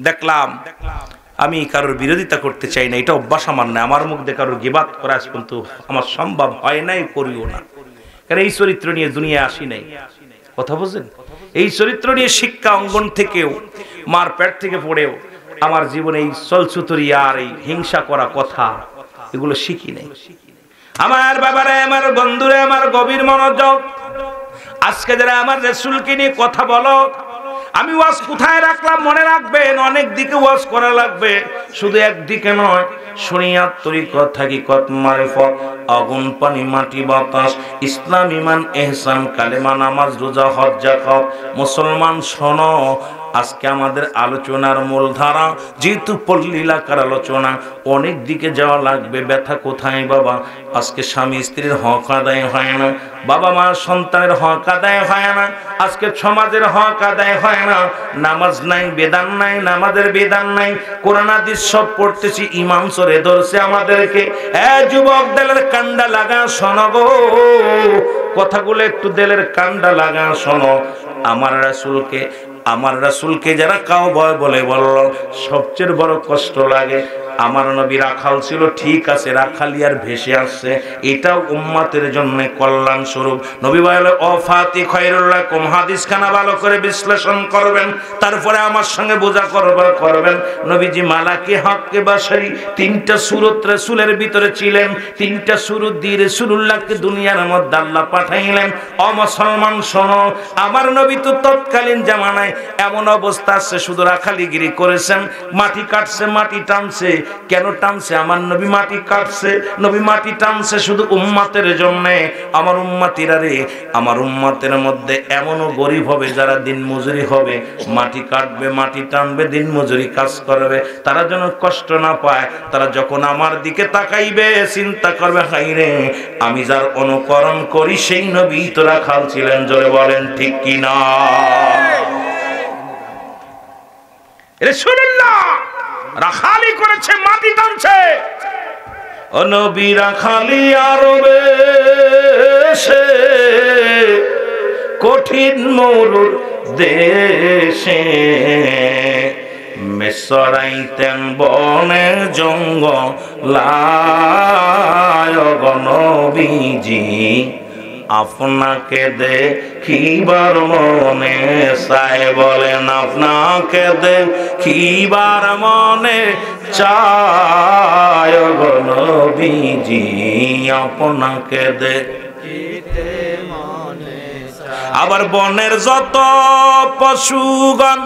S1: দেখলাম, আমি কারোর বিরোধিতা করতে চাই না, এটা অভ্যাস আমার না। আমার মুখ দিয়ে কারোর গিবাত করা আজ পর্যন্ত আমার সম্ভব হয় নাই, করিও না। কারণ এই চরিত্র নিয়ে দুনিয়ায় আসি নাই। কথা বুঝেন? এই চরিত্র নিয়ে শিক্ষা অঙ্গন থেকেও, মার পেট থেকে পড়েও আমার জীবনে এই চলছুতরি আর এই হিংসা করা কথা এগুলো শিখি নাই। আমার বাবারা, আমার বন্ধুরা, আমার গভীর মনোযোগ, আজকে যারা আমার রাসূলকে নিয়ে কথা বলো, আমি ওয়াজ কোথায় রাখলাম মনে রাখবেন। অনেক দিকে ওয়াজ করা লাগবে, শুধু একদিকে নয়। শরিয়াত, তরিকত, হাকিকত, মারিফত, আগুন, পানি, মাটি, বাতাস, ইসলাম, ঈমান, ইহসান, কালেমা, নামাজ, রোজা, হজ, যাকাত। মুসলমান শোনো, আজকে আমাদের আলোচনার মূল ধারা যেহেতু পল্লী এলাকার আলোচনা, অনেক দিকে যাওয়া লাগবে। ব্যথা কোথায় বাবা? আজকে স্বামী স্ত্রীর হক আদায় হয় না, বাবা মা সন্তানের হক আদায় হয় না, আজকে সমাজের হক আদায় হয় না। নামাজ নাই, বেদান নাই, নামাজের বেদান নাই, কোরআন হাদিস সব পড়তেছি, ইমাম সরে ধরছে আমাদেরকে। যুবক, দিলের কান্ডা লাগা শোনো গো, কথাগুলো একটু দিলের কান্ডা লাগা শোনো। আমার রাসূলকে যারা কাউ ভয় বলে বলল, সবচেয়ে বড় কষ্ট লাগে। আমার নবী রাখাল ছিল, ঠিক আছে, রাখালিয়ার ভেসে আসছে, এটাও উম্মতের জন্য কল্যাণ স্বরূপ। নবী বলে অফাতি খায়রুল লাকুম, হাদিস খানা ভালো করে বিশ্লেষণ করবেন, তারপরে আমার সঙ্গে বোঝা করবেন। নবীজি মালাকি হাক্কে বাসারি, তিনটা সূরত রাসূলের ভিতরে ছিলেন, তিনটা সূরত দিয়ে রাসূলুল্লাহকে দুনিয়ার মধ্যে আল্লাহ পাঠাইলেন। ও মুসলমান শোনো, আমার নবী তো তৎকালীন জামানায় এমন অবস্থা আছে, শুধু রাখালিগিরি করেছেন, মাটি কাটছে, মাটি টানছে। কেন টানছে? আমার নবী মাটি কাটছে, নবী মাটি টানছে শুধু উম্মতের জন্য। আমার উম্মতিরা রে, আমার উম্মতের মধ্যে এমনও গরিব হবে যারা দিন মজুরি হবে, মাটি কাটবে, মাটি টানবে, দিন মজুরি কাজ করবে, তারা যেন কষ্ট না পায়। তারা যখন আমার দিকে তাকাইবে চিন্তা করবে, হাই রে, আমি যার অনুকরণ করি সেই নবী তো রাখাল ছিলেন। জোরে বলেন ঠিক কিনা? রাসূলুল্লাহ রাখালি করেছে, মাটি টানছে। ও নবী রাখালি আরবে সে কঠিন মরুর দেশে, মেসরাইতেন বনে জঙ্গলায়। গো নবীজি আপনাকে দেখিবার মনে চায়, বলেন আপনাকে দেখিবার মনে চায়। গো নবীজি আপনাকে দেখিতে মনে চায়। আবার বনের যত পশুগণ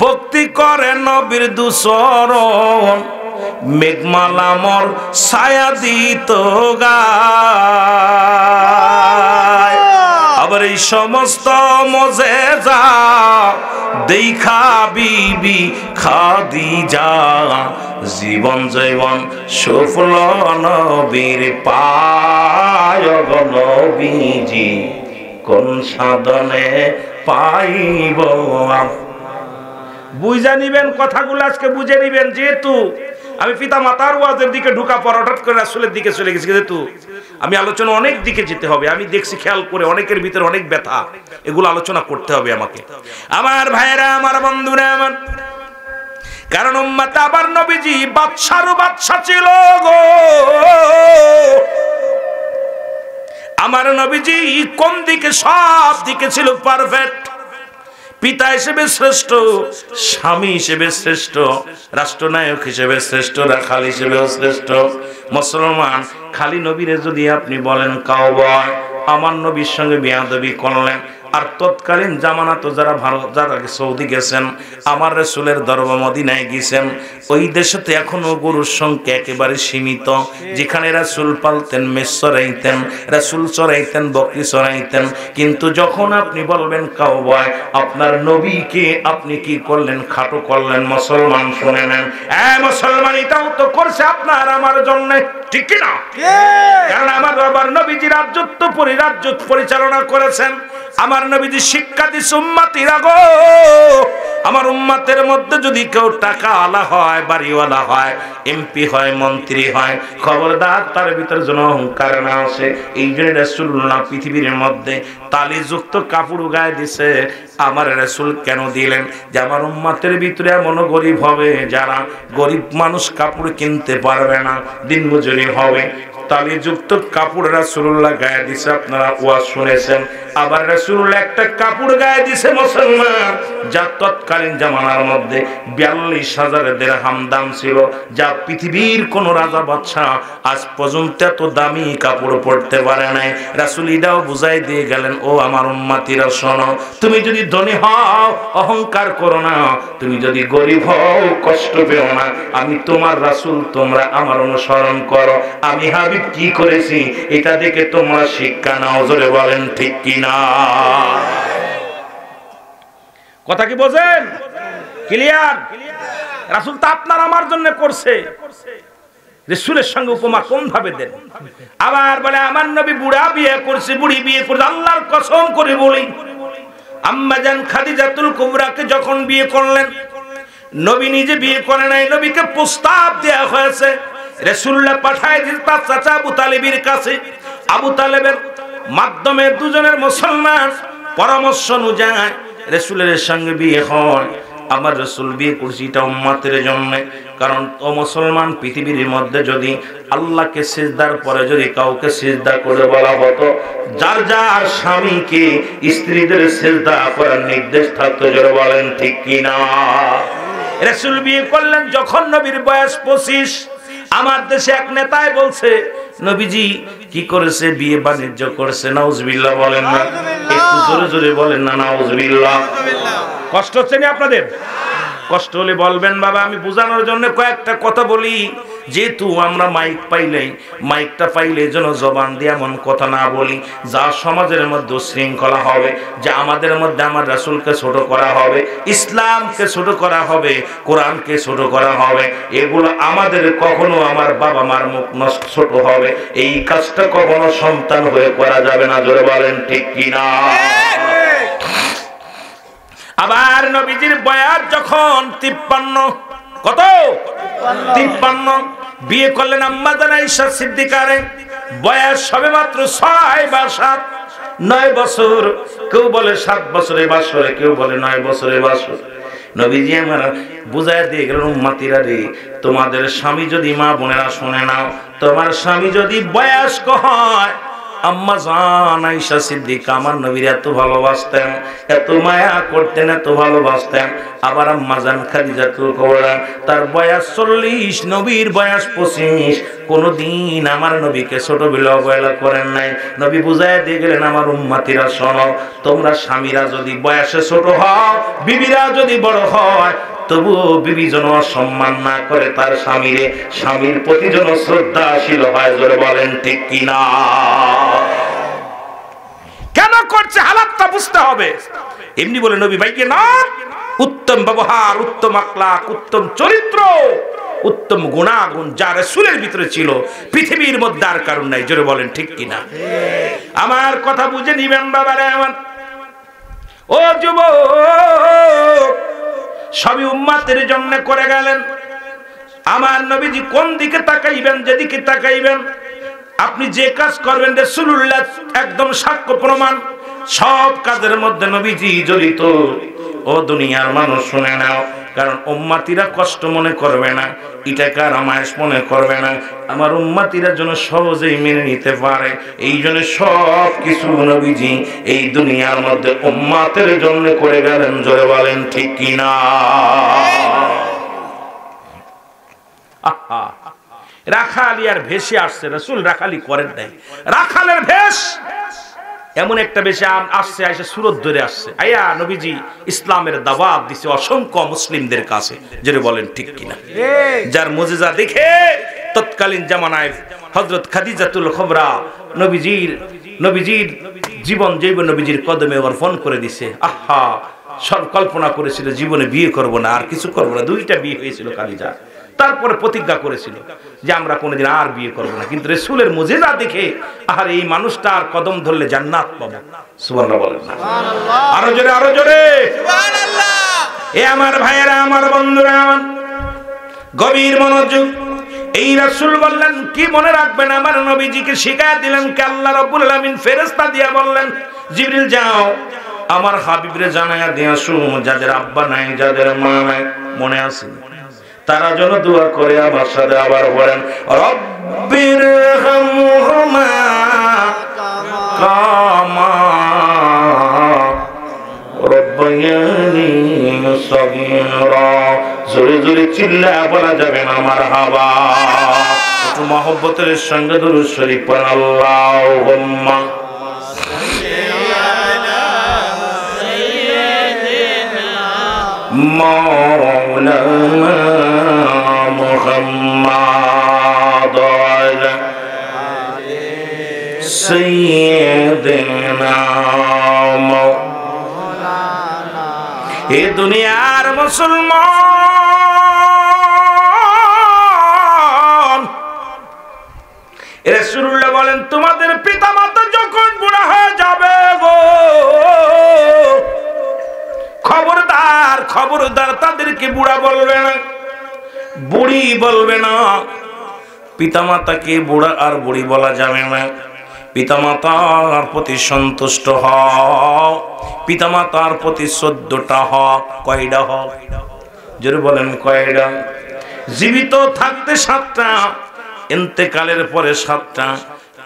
S1: ভক্তি করে নবীর দুসরণ, মেঘমালা মোর ছায়া দিত গায়। আবার এই সমস্ত মজেজা দেখা বিবি খাদিজা, জীবন জীবন সফল নবীর পায়। গো নবীজি কোন সাধনে পাইব? বুঝে নিবেন কথাগুলো, আজকে বুঝে নিবেন। যেহেতু আমি পিতা মাতার ওয়াজের দিকে ঢুকা পর হঠাৎ করে রাসূলের দিকে চলে গেছি, যেহেতু আমি আলোচনা অনেক দিকে যেতে হবে। আমি দেখছি খেয়াল করে অনেকের ভিতরে অনেক ব্যথা, এগুলো আলোচনা করতে হবে আমাকে। আমার ভাইয়েরা, আমার বন্ধুরা, আমার কারণ উম্মত আবার নবীজি বাদশারও বাদশা ছিল গো। আমার নবীজি কোন দিকে? সব দিকে ছিল পারফেক্ট। পিতা হিসেবে শ্রেষ্ঠ, স্বামী হিসেবে শ্রেষ্ঠ, রাষ্ট্রনায়ক হিসেবে শ্রেষ্ঠ, রাখাল হিসেবেও শ্রেষ্ঠ। মুসলমান, খালি নবীরে যদি আপনি বলেন কাউবয়, আমার নবীর সঙ্গে বেয়াদবি করলেন। আর তৎকালীন জামানা তো যারা যারা সৌদি গেছেন, আমার রাসূলের দরবার মদিনায় গেছেন, ওই দেশেতে এখনো গরুর সংখ্যা একেবারে সীমিত। যেখানে রাসূল পালতেন, মেষ চড়াইতেন, রাসূল চড়াইতেন, বকরি চড়াইতেন। কিন্তু যখন আপনি বলবেন কাওবায় আপনার নবীকে আপনি কি করলেন? খাটো করলেন। মুসলমান শুনে নেন, মুসলমান এটাও তো করছে আপনার আমার জন্য, ঠিক কি না? কারণ আমার নবীজি রাজ্য পরিচালনা করেছেন। আমার নবীজি শিক্ষা দিচ্ছে উম্মতিরা গো, আমার উম্মতের মধ্যে যদি কেউ টাকা আলা হয়, বাড়িওয়ালা হয়, এমপি হয়, মন্ত্রী হয়, খবরদার তার ভিতরে যেন অহংকার না আসে। এই জন্য রাসূলুল্লাহ পৃথিবীর মধ্যে তালিযুক্ত কাপড় গায়ে দিছে। আমার রাসূল কেন দিলেন? যে আমার উম্মতের ভিতরে এমন গরিব হবে যারা গরিব মানুষ কাপড় কিনতে পারবে না, দিনমজুরি হবে, তালিযুক্ত কাপড় রাসূলুল্লাহ গায়ে দিছে। আপনারা ওয়াজ শুনেছেন। আবার রাসূলুল্লাহ একটা কাপড় গায়ে দিছে মুসলমান, যা তৎকালীন জামানার মধ্যে ৪২,০০০ দিরহাম দাম ছিল, যা পৃথিবীর কোন রাজা বাদশাহ আজ পর্যন্ত এত দামি কাপড় পরতে পারে নাই। রাসূল এটাও বুঝাই দিয়ে গেলেন, ও আমার উম্মতিরা শোনো, তুমি যদি ধনী হও অহংকার করো না, তুমি যদি গরিব হও কষ্ট পেও না। আমি তোমার রাসূল, তোমরা আমার অনুসরণ করো। আমি হাবিব কি করেছি এটা দেখে তোমরা শিক্ষা নাও। জোরে বলেন ঠিক কিনা? কথা কি বোঝেন? ক্লিয়ার? রাসূল তো আপনার আমার জন্য করছে। রাসূলের সঙ্গে উপমা কোন ভাবে দেন? আবার বলে আমার নবী বুড়া বিয়ে করছে, বুড়ি বিয়ে করছে। আল্লাহর কসম করে বলি, আম্মা জান খাদিজাতুল কুবরাকে যখন বিয়ে করলেন, নবী নিজে বিয়ে করে নাই, নবীকে প্রস্তাব দেয়া হয়েছে। রাসূলুল্লাহ পাঠায় দিলেন তার চাচা আবু তালেবের কাছে। আবু তালেবের মাধ্যমে দুজনের মুসলমান পরামর্শ অনুযায়ী রাসূলের সঙ্গে বিয়ে হয়। আমার রাসূল বিয়ে করছি এটা উম্মতের জন্য। কারণ ও মুসলমান, পৃথিবীর মধ্যে যদি আল্লাহকে সিজদার পরে যদি কাউকে সিজদা করে বলা হতো, যার যার স্বামীকে স্ত্রীদের সিজদা করার নির্দেশ থাকতো। জোরে বলেন ঠিক কিনা? রাসূল বিয়ে করলেন যখন নবীর বয়স 25। আমার দেশে এক নেতায় বলছে নবীজি কি করেছে? বিয়ে বাণিজ্য করেছে। নাউজুবিল্লাহ বলেন না? একটু জোরে জোরে বলেন না নাউজুবিল্লাহ। কষ্ট হচ্ছে না আপনাদের? কষ্ট হলে বলবেন বাবা, আমি বোঝানোর জন্য কয়েকটা কথা বলি। যেহেতু আমরা মাইকটা পাইলে যেন জবান দিয়ে এমন কথা না বলি যা সমাজের মধ্যে শৃঙ্খলা হবে, যা আমাদের মধ্যে আমার রাসূলকে ছোট করা হবে, ইসলামকে ছোট করা হবে, কোরআনকে ছোট করা হবে। এগুলো আমাদের কখনো আমার বাবা মার মুখ নষ্ট ছোট হবে, এই কাজটা কখনো সন্তান হয়ে করা যাবে না। জোরে বলেন ঠিক কিনা? আবার নবীজির বয়স যখন 53, কত? 53, বিয়ে করলেন আম্মা জান আয়েশা সিদ্দিকারে। বয়স সবে মাত্র 6 বা 7, 9 বছর। কেউ বলে 7 বছরে বাসরে, কেউ বলে 9 বছরে বাসর। নবীজি আমার বুঝায় দিয়ে গেলেন, উম্মতিরা রে, তোমাদের স্বামী যদি, মা বোনেরা শুনে নাও, তোমার স্বামী যদি বয়স্ক হয়, আম্মা জান আয়েশা সিদ্দিকা আমার নবীর এত ভালোবাসতেন, এত মায়া করতেন, এত ভালোবাসতেন। আবার আম্মা জান খাদিজাতুল কুবরা, তার বয়স 40, নবীর বয়স 25। কোনদিন আমার নবীকে ছোট বলে অবহেলা করেন নাই। নবী বুঝায় দিয়ে গেলেন, আমার উম্মতিরা শোনো, তোমরা স্বামীরা যদি বয়সে ছোট হও, বিবিরা যদি বড় হয়, তবুও বিবি যেন সম্মান না করে তার স্বামীর প্রতি যেন শ্রদ্ধাশীল হয়। জোরে বলেন ঠিক কিনা? কেন করছে হালাতটা বুঝতে হবে। এমনি বলে নবী ভাইকে না, উত্তম ব্যবহার, উত্তম আখলাক, উত্তম চরিত্র, উত্তম গুণাগুণ যা রাসূলের ভিতরে ছিল পৃথিবীর মধ্যে আর কারণ নাই। জোরে বলেন ঠিক কিনা? আমার কথা বুঝে নিবেন বাবারে আমার। ও যুবক, সবই উম্মতের জন্য করে গেলেন। আমার নবীজি কোন দিকে তাকাইবেন? যেদিকে তাকাইবেন আপনি যে কাজ করবেন রাসূলুল্লাহ একদম সাক্ষ্য প্রমাণ। সব কাজের মধ্যে নবীজি জড়িত। ও দুনিয়ার মানুষ শুনে নাও, কারণ উম্মতিরা কষ্ট মনে করবে না, এটাকে আরামায়েশ মনে করবে না। আমার উম্মতিরা যেন সহজেই মেনে নিতে পারে, এই জন্য সব কিছু নবীজি এই দুনিয়ার মধ্যে উম্মতের জন্য করে গেলেন। জোরে বলেন ঠিক কিনা? রাখালি আর ভেসে আসছে, রাসূল রাখালি করেন নাই। রাখালের ভেষ এমন একটা বেশি আসছে, এসে সুরত ধরে আসছে, আয়া নবীজি ইসলামের দাওয়াত দিছে অসংখ্য মুসলিমদের কাছে, যেটা বলেন ঠিক কিনা? যার মুজিজা দেখে তৎকালীন জামানায় হযরত খাদিজাতুল কুবরা নবীজির জীবন জৈব নবীজির কদমে অর্পণ করে দিছে। আহা, সব কল্পনা করেছিল জীবনে বিয়ে করব না, আর কিছু করব না। 2টা বিয়ে হয়েছিল খাদিজা, তারপরে প্রতিজ্ঞা করেছিল যে আমরা কোনোদিন আর বিয়ে করব না। কিন্তু রাসূলের মুজিজা দেখে আর এই মানুষটা আর কদম ধরলে জান্নাত পাবে। সুবহানাল্লাহ বলেন না? সুবহানাল্লাহ। আরো জোরে, আরো জোরে সুবহানাল্লাহ। এ আমার ভাইয়েরা, আমার বন্ধুরা, আমার গভীর মনোযোগ। এই রাসূল বললেন কি মনে রাখবেন, আমার নবীজিকে শিখায়া দিলেন কে আল্লাহ রাব্বুল আলামিন ফেরেশতা দিয়া বললেন, জিবরিল যাও আমার হাবিবরে জানায়া দিয়া শুন, যাদের আব্বা নাই, যাদের মা নাই, মনে আছে তারা যেন দোয়া করে আমার সাথে আবার বলেন, রব্বির হামহুমা কামা রব্বায়ানি সগীরা। জোরে জোরে চিল্লায়া বলা যাবে না মারহাবা। একটু মহব্বতের সঙ্গে দুরূদ শরীফ পড়েন, আল্লাহুম্মা মাওলানা মুহাম্মাদ সাইয়্যিদিনা মাওলানা। এ দুনিয়ার মুসলমান, রাসূলুল্লাহ বলেন তোমাদের পিতামাতা যখন বুড়া হয়ে যাবে গো, খবরদার খবরদার তাদেরকে বুড়া বলবে না, বুড়ি বলবে না। পিতামাতাকে বুড়া আর বুড়ি বলা যাবে না। পিতামাতার প্রতি সন্তুষ্ট হও, পিতামাতার প্রতি 14টা হক। কয়টা হক? জোরে বলেন কয়টা? জীবিত থাকতে 7টা, ইন্তেকালের পরে 7টা।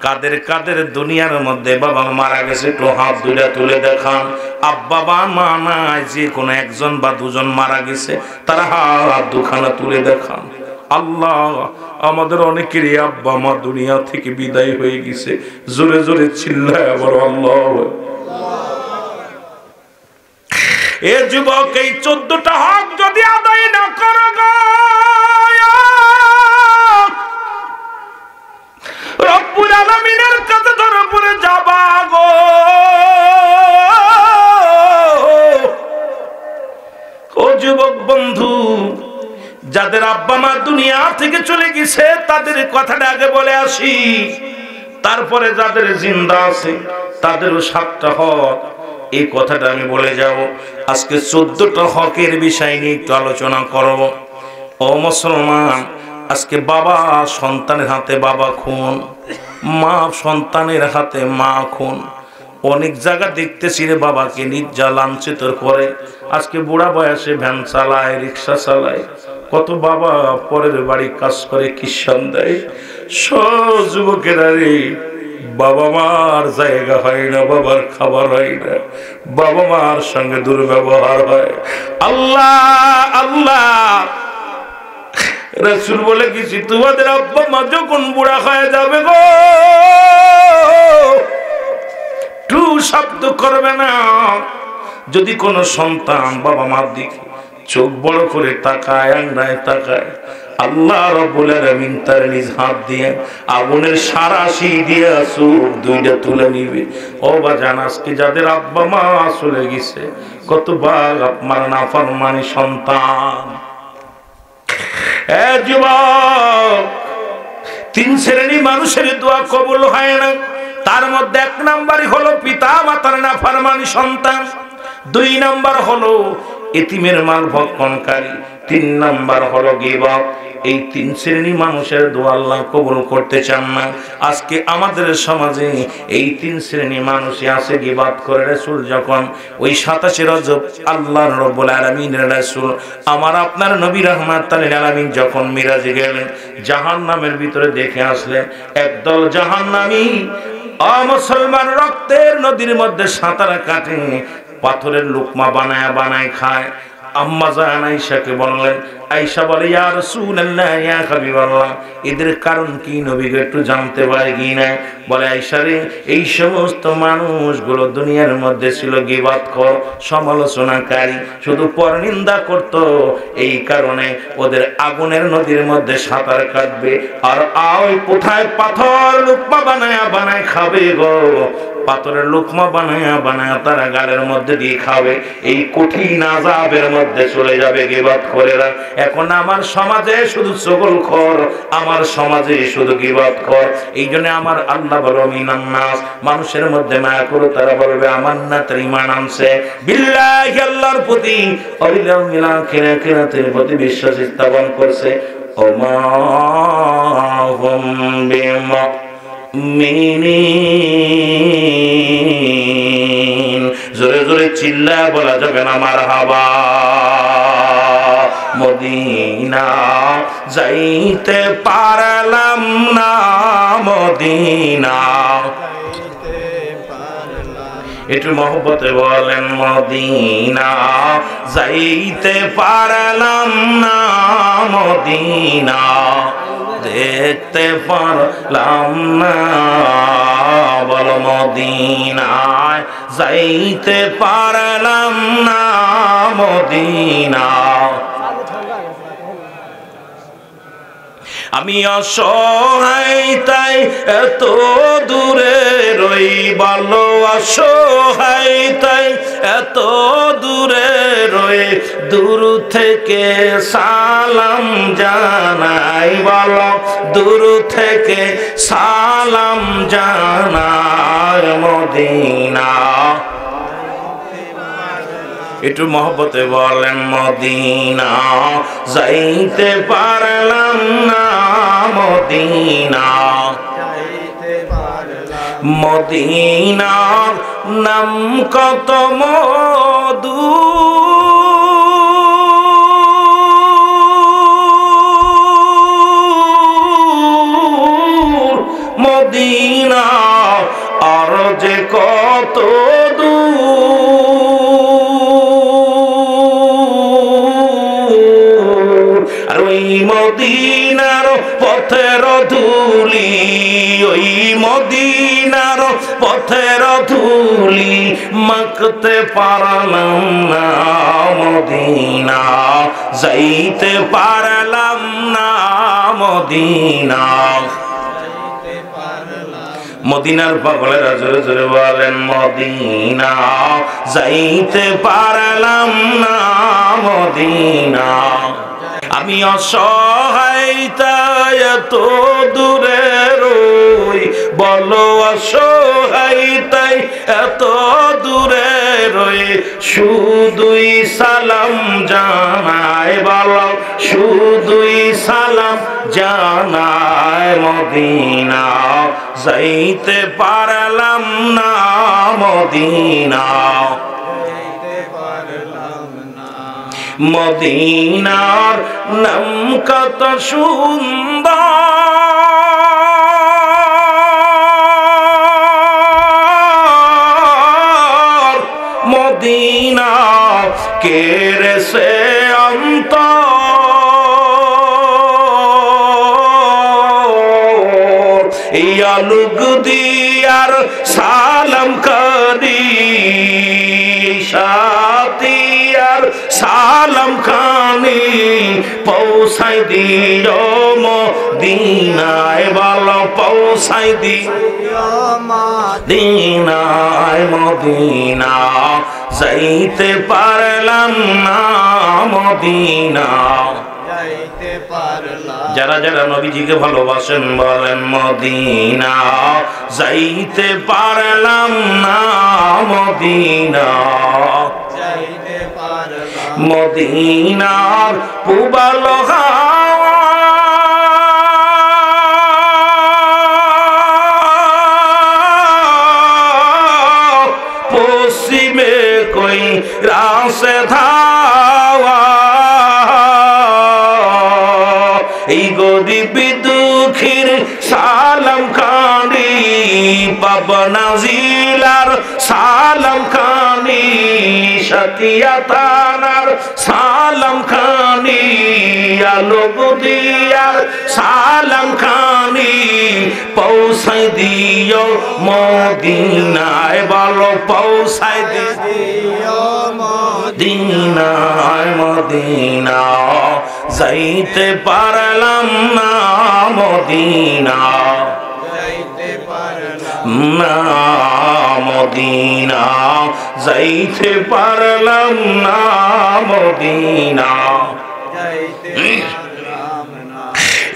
S1: কাদের কাদের দুনিয়ার মধ্যে বাবা মারা গেছে একটু হাত দুইটা তুলে দেখান। আব্বা বা মা নাই, যে কোনো একজন বা দুজন মারা গেছে, তারা হাত দুখানা তুলে দেখান। আল্লাহ, আমাদের অনেকেরই আব্বা মা দুনিয়া থেকে বিদায় হয়ে গেছে। জোরে জোরে চিল্লায় আবার আল্লাহ। এ যুবক, এই 14টা হক যদি আদায় না করো গো, রব্বুল আলামিনের কাছে ধরে পড়ে যাবা গো। ও যুবক বন্ধু, যাদের আব্বা মা দুনিয়া থেকে চলে গেছে তাদের কথাটা আগে বলে আসি, তারপরে যাদের জিন্দা আছে তাদেরও 7টা হক। এই কথাটা আমি বলে যাব। আজকে 14টা হকের বিষয় নিয়ে একটু আলোচনা করব। ও মুসলমান, আজকে বাবা সন্তানের হাতে বাবা খুন, মা সন্তানের হাতে মা খুন। অনেক জায়গা দেখতেছি রে বাবাকে নির্যাতন করে। আজকে বুড়া বয়সে ভ্যান চালায়, রিক্সা চালায়, কত বাবা পরের বাড়ি কাজ করে, কিষান দেয়। সব যুবকেরা রে, বাবা মার জায়গা হয় না, বাবার খাবার হয় না, বাবা মার সঙ্গে দুর্ব্যবহার হয়। আল্লাহ আল্লাহ, রাসূল বলে গেছি তোমাদের আব্বা মা যখন বুড়া হয়ে যাবে গো, টু শব্দ করবে না। যদি কোন সন্তান বাবা মার দিকে চোখ বড় করে তাকায়, আঙ্গায় তাকায়, আল্লাহ রাব্বুল আলামিন তার নিজ হাত দিয়ে আগুনের সারাশি দিয়ে চোখ 2টা তুলে নিবে। ও বাজান, আজকে যাদের আব্বা মা চলে গেছে, কতবার আপনার নাফরমানি সন্তান। যুবক, 3 শ্রেণী মানুষের দোয়া কবুল হয় না। তার মধ্যে 1 নাম্বারই হলো পিতা মাতার নাফরমানি সন্তান, 2 নাম্বার হলো এতিমের মাল ভক্ষণকারী, 3 নাম্বার হলো গীবত। এই 3 শ্রেণী মানুষের দোয়া আল্লাহ কবুল করতে চান না। আজকে আমাদের সমাজে এই 3 শ্রেণী মানুষই আছে গীবত করে। রাসূল যখন ওই 27 রজব আল্লাহ রাব্বুল আলামিনের রাসূল আমার আপনার নবী রাহমাতুল লিল আলামিন যখন মিরাজে গেলেন, জাহান্নামের ভিতরে দেখে আসলেন একদল জাহান্নামী মুসলমান রক্তের নদীর মধ্যে সাঁতার কাটে, পাথরের লুকমা বানায় বানায় খায়। আম্মা জান আয়েশাকে বললেন। আয়েশা বলে, ইয়া রাসূলুল্লাহ, ইয়া হাবিবাল্লাহ, এদের কারণ কি নবী একটু জানতে পারি কি না? বলে, আয়েশা রে, এই সমস্ত মানুষগুলো দুনিয়ার মধ্যে ছিল গীবতখোর, সমালোচনাকারী, শুধু পরনিন্দা করত। এই কারণে ওদের আগুনের নদীর মধ্যে সাঁতার কাটবে আর ওই কোথায় পাথর লুকমা বানায়া বানায় খাবে গো, পাথরের লুকমা বানায়া বানায়া তারা গালের মধ্যে দিয়ে খাবে। এই কঠিন আযাবের মধ্যে চলে যাবে গীবতখোরেরা। এখন আমার সমাজে শুধু চগলখোর, আমার সমাজে শুধু গীবতখোর। এই জন্য আমার আল্লাহ বলো মিনান নাস, মানুষের মধ্যে মায়া করো, তারা বলবে আমান্না, তার ঈমান আনছে বিল্লাহি, আল্লাহর প্রতি, অবিল আখিরাতের প্রতি বিশ্বাস স্থাপন করছে। ওমা হুম বিমুমিনিন, জোরে জোরে চিল্লায় বলা যাবে না মারহাবা। মদিনা যাইতে পারলাম না, মদিনা, একটু মহব্বতে বলেন, মদিনা যাইতে পারলাম না, মদিনা দেখতে পারলাম না, বলো মদিনায় যাইতে পারলাম না, মদিনা। আমি অসহায় তাই এত দূরে রই, বলো অসহায় তাই এত দূরে রই, দূর থেকে সালাম জানাই, বলো দূর থেকে সালাম জানাই, মদিনা। একটু মহব্বতে বলেন, মদিনা যাইতে পারলাম না, মদিনা। মদিনার নাম কত মধু, মদিনা আর যে কত মদিনার পথের ধুলি, ওই মদিনার পথের ধুলি মাখতে পারলাম না, মদিনা যাইতে পারলাম না, মদিনা। মদিনার পাগলেরা জোরে জোরে বলেন, মদিনা যাইতে পারলাম না, মদিনা। আমি অসহায় তাই এত দূরে রই, বলো অসহায় তাই এত দূরে রই, শুধুই সালাম জানাই, বলো শুধুই সালাম জানাই, মদিনা যাইতে পারলাম না, মদিনা। মদিনার নাম কত সুন্দর, মদিনা কেড়ে সে অন্তর, এই আলুক দিয়ার সালাম করি, সাথিয়ার সালাম খানি পৌঁছাই দিও মদিনায়, বলো পৌঁছাই দিও মদিনায়, মদিনা যাইতে পারলাম না, মদিনা। যারা যারা নবীজিকে ভালোবাসেন বলেন, মদিনা যাইতে পারলাম না, মদিনা। মদিনার পূবাল হাওয়া পশ্চিমে কই রাসে ধাওয়া, এই গরিব দুঃখীর সালাম খানি পাবনা জিলার সালাম খানি সাতিয়া থানার সালাম খানি আলোবদিয়ার সালাম খানি পৌঁছাই দিও মদিনায় বলো পৌঁছাই দিও মদিনায় মদিনা যাইতে পারলাম না মদিনা যাইতে পারলাম না মদিনা যাইতে পারলাম না মদিনা যাইতে পারলাম না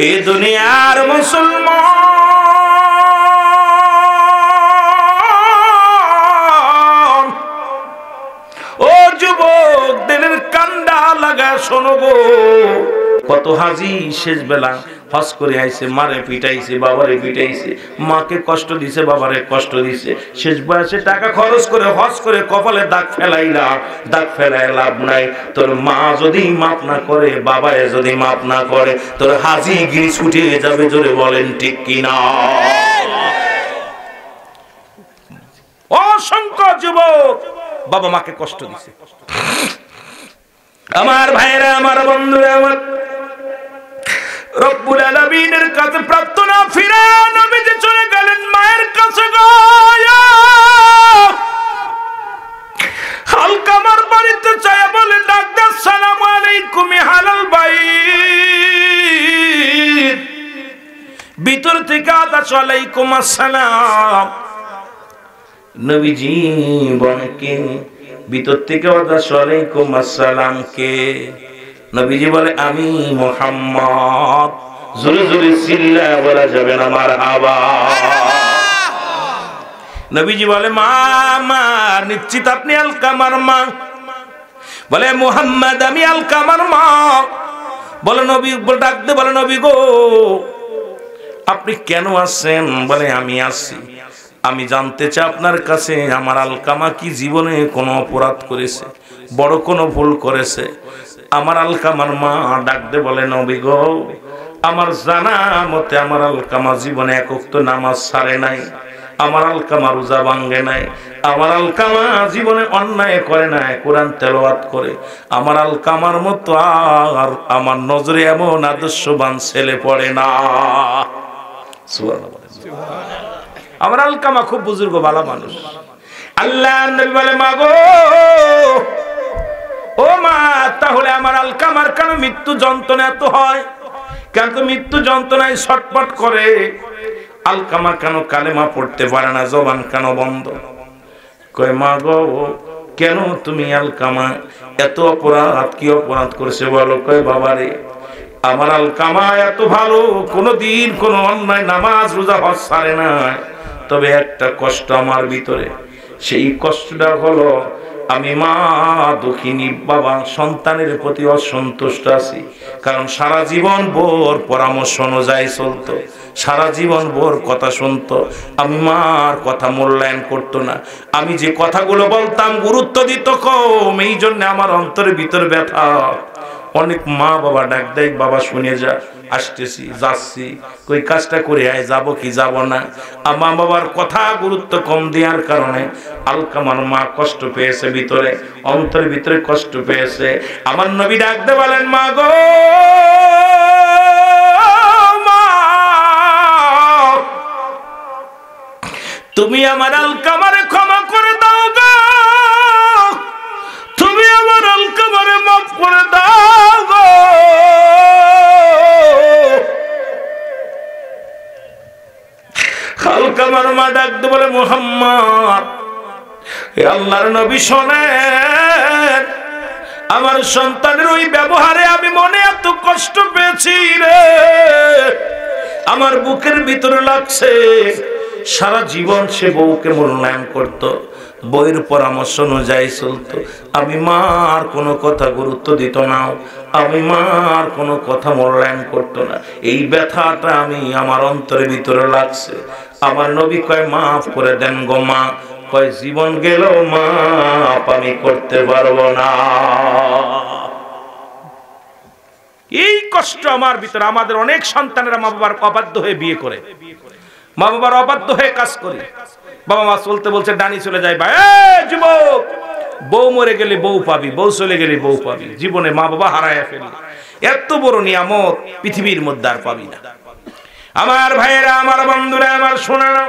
S1: এ দুনিয়ার মুসলমান ও যুবক দিনের কান্দা লাগা শোনো গো কত হাজি শেষ বেলা হজ করে আইছে মারে পিটাইছে বাবারে পিটাইছে মাকে কষ্ট দিছে বাবারে কষ্ট দিছে শেষ বয়সে টাকা খরচ করে হজ করে কপালে দাগ ফেলাইলা দাগ ফেলাই লাভ নাই তোর মা যদি মাপ না করে বাবায় যদি মাপ না করে তোর হাজি গিরি ছুটে যাবে জোরে বলেন ঠিক কিনা অসংখ্য যুবক বাবা মাকে কষ্ট দিছে আমার ভাইরা আমার বন্ধুরা আমার রব্বুল আলামিনের কাছে প্রার্থনা ফিরা নবীজি চলে গেলেন মায়ের কাছে গয়া হালকামার বাড়িতে যায় বলে ডাক দে আসসালামু আলাইকুম হালাল বাইত ভিতর থেকে আদাস আলাইকুম আসসালাম নবীজি বলে কে ভিতর থেকে আদাস আলাইকুম আসসালাম কে নবীজি বলে আমি মুহাম্মদ জোরে জোরে চিল্লায়া বলা যাবে না মারহাবা নবীজি বলে মা মা নিশ্চিত আপনি আলকামার মা বলে মুহাম্মদ আমি আলকামার মা বলে নবী ডাক দে বলে নবী গো আপনি কেন আসছেন বলে আমি আসছি আমি জানতে চাই আপনার কাছে আমার আলকামা কি জীবনে কোনো অপরাধ করেছে বড় কোনো ভুল করেছে আমার আলকামার মা ডাক দে বলে নবী গো আমার জানা মতে আমার আলকামা জীবনে এক ওয়াক্ত নামাজ ছাড়ে নাই আমার আলকামা রোজা ভাঙে নাই আমার আলকামা জীবনে অন্যায় করে নাই কোরআন তেলাওয়াত করে আমার আলকামার মতো আর আমার নজরে এমন আদর্শবান ছেলে পড়ে না সুবহানাল্লাহ আমার আলকামা খুব বুজুর্গ ভালো মানুষ আল্লাহ নবী বলে মা গো ও মা তাহলে আমার আলকামার কেন মৃত্যু যন্ত্রণা এত হয় কেন তো মৃত্যু যন্ত্রণায় ছটফট করে আলকামা কেন কালেমা পড়তে পারে না জবান কেন বন্ধ কয় মা গো কেন তুমি আলকামা এত অপরাধ কি অপরাধ করেছে বলো কয় বাবারে আমার আলকামা এত ভালো কোনদিন কোনো অন্যায় নামাজ রোজা হজ ছাড়ে না তবে একটা কষ্ট আমার ভিতরে সেই কষ্টটা হলো আমি মা দুঃখিনী বাবা সন্তানের প্রতি অসন্তুষ্ট আছি কারণ সারা জীবন ভোর পরামর্শ অনুযায়ী চলতো সারা জীবন ভোর কথা শুনতো আমি মার কথা মূল্যায়ন করতো না আমি যে কথাগুলো বলতাম গুরুত্ব দিত কম এই জন্য আমার অন্তরের ভিতর ব্যথা অনেক মা বাবা ডাক দেয় বাবা শুনে যা আসতেছি যাচ্ছি কই কাজটা করে আয় যাবো কি যাব না মা বাবার কথা গুরুত্ব কম দেওয়ার কারণে আলকামার মা কষ্ট পেয়েছে ভিতরে অন্তরের ভিতরে কষ্ট পেয়েছে আমার নবী ডাক দে বলেন মা গো মা তুমি আমার আলকামারে ক্ষমা করে দাও গো তুমি আমার আলকামারে মাফ করে দাও গো আলকামার মা ডাকতে বলে মুহাম্মদ হে আল্লাহর নবী শোনেন আমার সন্তানের ওই ব্যবহারে আমি মনে এত কষ্ট পেয়েছি রে আমার বুকের ভিতরে লাগছে সারা জীবন সে বউকে মূল্যায়ন করতো বইয়ের পরামর্শ অনুযায়ী চলতো আমি মার কোনো কথা গুরুত্ব দিত না আমি মার কোনো কথা মূল্যায়ন করতো না এই ব্যথাটা আমি আমার অন্তরের ভিতরে লাগছে আমার নবী কয় মাফ করে দেন গো মা কয় জীবন গেল মাপ আমি করতে পারবো না এই কষ্ট আমার ভিতরে আমাদের অনেক সন্তানেরা মা বাবার অবাধ্য হয়ে বিয়ে করে মা বাবার অবাধ্য হয়ে কাজ করি, বাবা মা চলতে বলছে ডানি চলে যায়, ভাই যুবক, বউ মরে গেলে বউ পাবি, বউ চলে গেলে বউ পাবি, জীবনে মা বাবা হারায় ফেলি, এত বড় নিয়ামত পৃথিবীর মধ্যে আর পাবি না। আমার ভাইয়েরা, আমার বন্ধুরা, আমার শোনানো,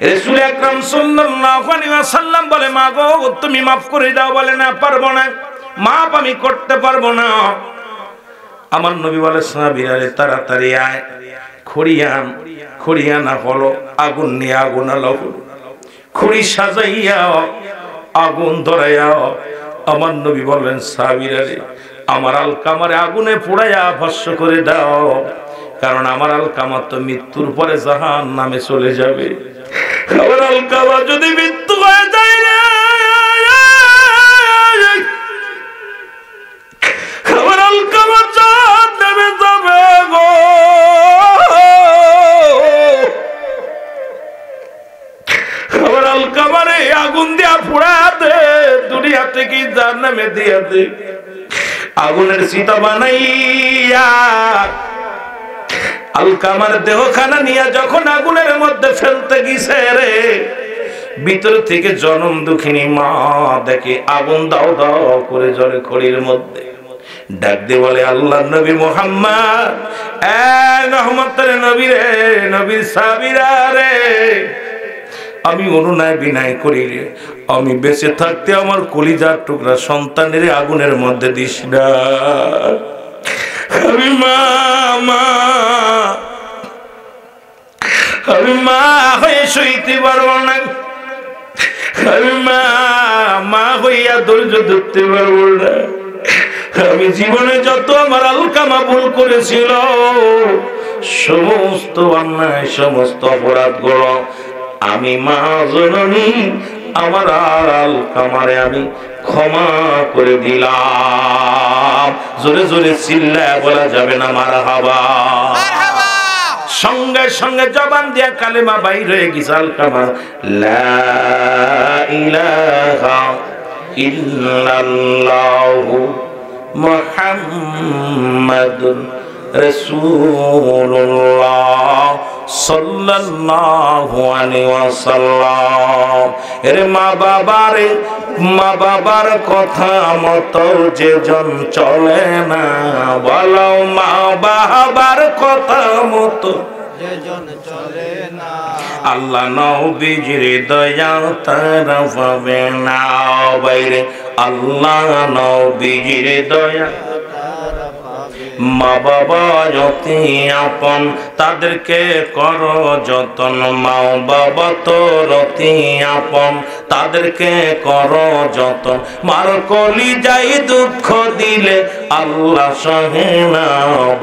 S1: রাসূল আকরাম সাল্লাল্লাহু আলাইহি ওয়াসাল্লাম বলে, মা গো তুমি মাফ করে দাও। বলে না, পারবো না, মাপ আমি করতে পারবো না। আমার নবী বলে, সাহাবীরা রে তাড়াতাড়ি আয়, খড়ি আনা হলো, আগুন নিয়ে আগুন আলো, খড়ি সাজাইয়া আগুন ধরাইয়া। আমার নবী বললেন, সাহাবীরা রে আমার আলকামারে আগুনে পোড়াইয়া ভস্ম করে দাও, কারণ আমার আলকামা তো মৃত্যুর পরে জাহান্নামে চলে যাবে। আমার আলকামা যদি মৃত্যু হয়ে যায় রে, আমার আলকামা জাহান্নামে যাবে গো। আমার আলকামারে আগুন দিয়া পোড়া দে, দুনিয়া থেকে জাহান্নামে দিয়া দে, আগুনের চিতা বানাইয়া আলকামার দেহখানা নিয়ে যখন আগুনের মধ্যে ফেলতে গেছে রে, ভিতর থেকে জনম দুঃখিনী মা দেখে আগুন দাও দাও করে জ্বলে খড়ির মধ্যে। ডাক দিয়ে বলে, আল্লাহর নবী মুহাম্মদ, রহমতের নবী রে, নবীর সাহাবীরা রে, আমি অনুনয় বিনয় করি রে, আমি বেঁচে থাকতে আমার কলিজার টুকরা সন্তানের আগুনের মধ্যে দিস না। আমি মা হয়ে সইতে পারবো না, আমি মা হইয়া ধৈর্য ধরতে পারবো না। আমি জীবনে যত আমার আলকামা ভুল করেছিল, সমস্ত অন্যায়, সমস্ত অপরাধ গুলো আমি মা জননী আমার আলকামারে আমি ক্ষমা করে দিলাম। জোরে জোরে চিল্লায় বলা যাবে না মারহাবা? সঙ্গে সঙ্গে জবান দিয়া কালেমা বাইর হয়ে গেছে আলকামা, লা ইলাহা ইল্লাল্লাহু মুহাম্মাদুর রাসূলুল্লাহ সাল্লাল্লাহু আলাইহি ওয়াসাল্লাম। এরে মা বাবার কথা মতো যে জন চলে না, বলো মা বাবার কথা মতো যে জন চলে না, আল্লাহ নবীজির দয়া তারা পাবে না। বাইরে আল্লাহ নবীজির দয়া, মা বাবা যতি আপন তাদেরকে করো যতন, মা বাবা তো রতি আপন তাদেরকে করো যতন। মার কলি যাই দুঃখ দিলে আল্লাহ সহে না,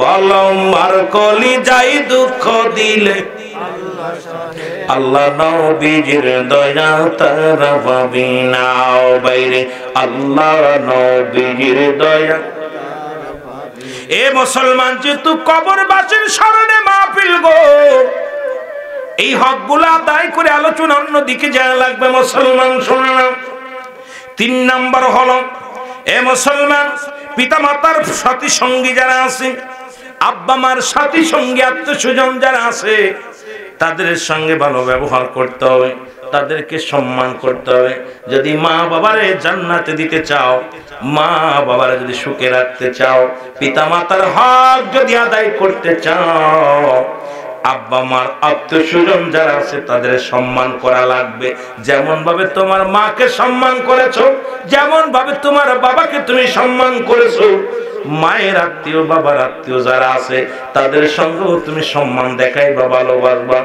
S1: বলো মার কলি যাই দুঃখ দিলে আল্লাহ নবীজির দয়া তারা পাবি না। বাইরে আল্লাহ নবীজির দয়া। এ মুসলমান, যেহেতু কবরবাসীর স্মরণে মাহফিল গো, এই হকগুলো আদায় করে আলোচনা অন্যদিকে যাওয়া লাগবে। মুসলমান শুনে নাও, 3 নাম্বার হলো, এ মুসলমান, পিতা মাতার সাথী সঙ্গী যারা আছে, আব্বা মার সাথী সঙ্গী আত্মীয়স্বজন যারা আছে, তাদের সঙ্গে ভালো ব্যবহার করতে হবে, তাদেরকে সম্মান করতে হবে। যদি মা বাবারে জান্নাতে দিতে চাও, মা বাবারে যদি সুখে রাখতে চাও, পিতা মাতার হক যদি আদায় করতে চাও, আব্বা মার আত্মীয়স্বজন যারা আছে তাদের সম্মান করা লাগবে। যেমন ভাবে তোমার মাকে সম্মান করেছো, যেমন ভাবে তোমার বাবাকে তুমি সম্মান করেছো, মায়ের আত্মীয় বাবার আত্মীয় যারা আছে তাদের সঙ্গেও তুমি সম্মান দেখাইবা, ভালোবাসবা,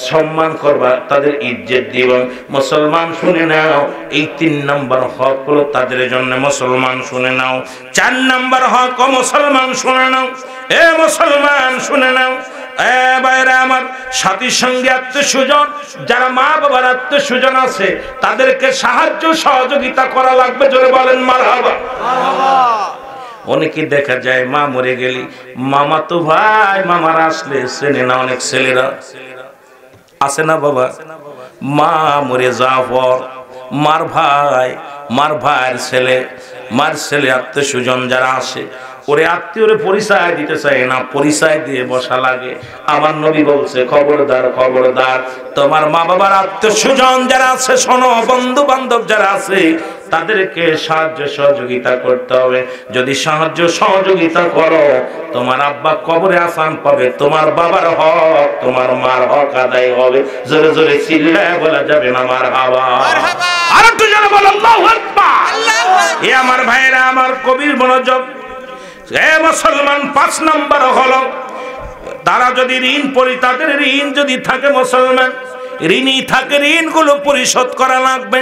S1: সম্মান করবা, তাদের ইজ্জত দিবা। মুসলমান শুনে নাও, এই 3 নাম্বার হক হলো তাদের জন্য। মুসলমান শুনে নাও, 4 নাম্বার হক ও মুসলমান শুনে নাও, এ মুসলমান শুনে নাও, এ ভাইরা আমার, সাথী সঙ্গে আত্মীয়স্বজন যারা মা বাবার আত্মীয়স্বজন আছে তাদেরকে সাহায্য সহযোগিতা করা লাগবে। জোরে বলেন মারহাবা। অনেকে দেখা যায় মা মরে গেলি মামা তো ভাই মামারা আসলে চেনে না, অনেক ছেলেরা আছে না বাবা, মা মরে যাওয়ার পর মার ভাইয়ের ছেলে, মার ছেলে আত্মীয়স্বজন যারা আসে ওরে আত্মীয়রে পরিচয় দিতে চায় না, পরিচয় দিয়ে বসা লাগে। আমার নবী বলছে খবরদার খবরদার, তোমার মা বাবার আত্মীয় স্বজন যারা আছে, শোনো, বন্ধু বান্ধব যারা আছে তাদেরকে সাহায্য সহযোগিতা করতে হবে। যদি সাহায্য সহযোগিতা করো তোমার আব্বা কবরে আসান পাবে, তোমার বাবার হক তোমার মার হক আদায় হবে। জোরে জোরে চিল্লায় বলা যাবে না মারহাবা। আর একটু জোরে বলো আল্লাহু আকবার। এ আমার ভাইরা, আমার কবির মনোযোগ। এ মুসলমান, 5 নাম্বার হলো তারা যদি ঋণ তাদের ঋণ যদি থাকে, মুসলমান ঋণই থাকে, ঋণগুলো পরিশোধ করা লাগবে।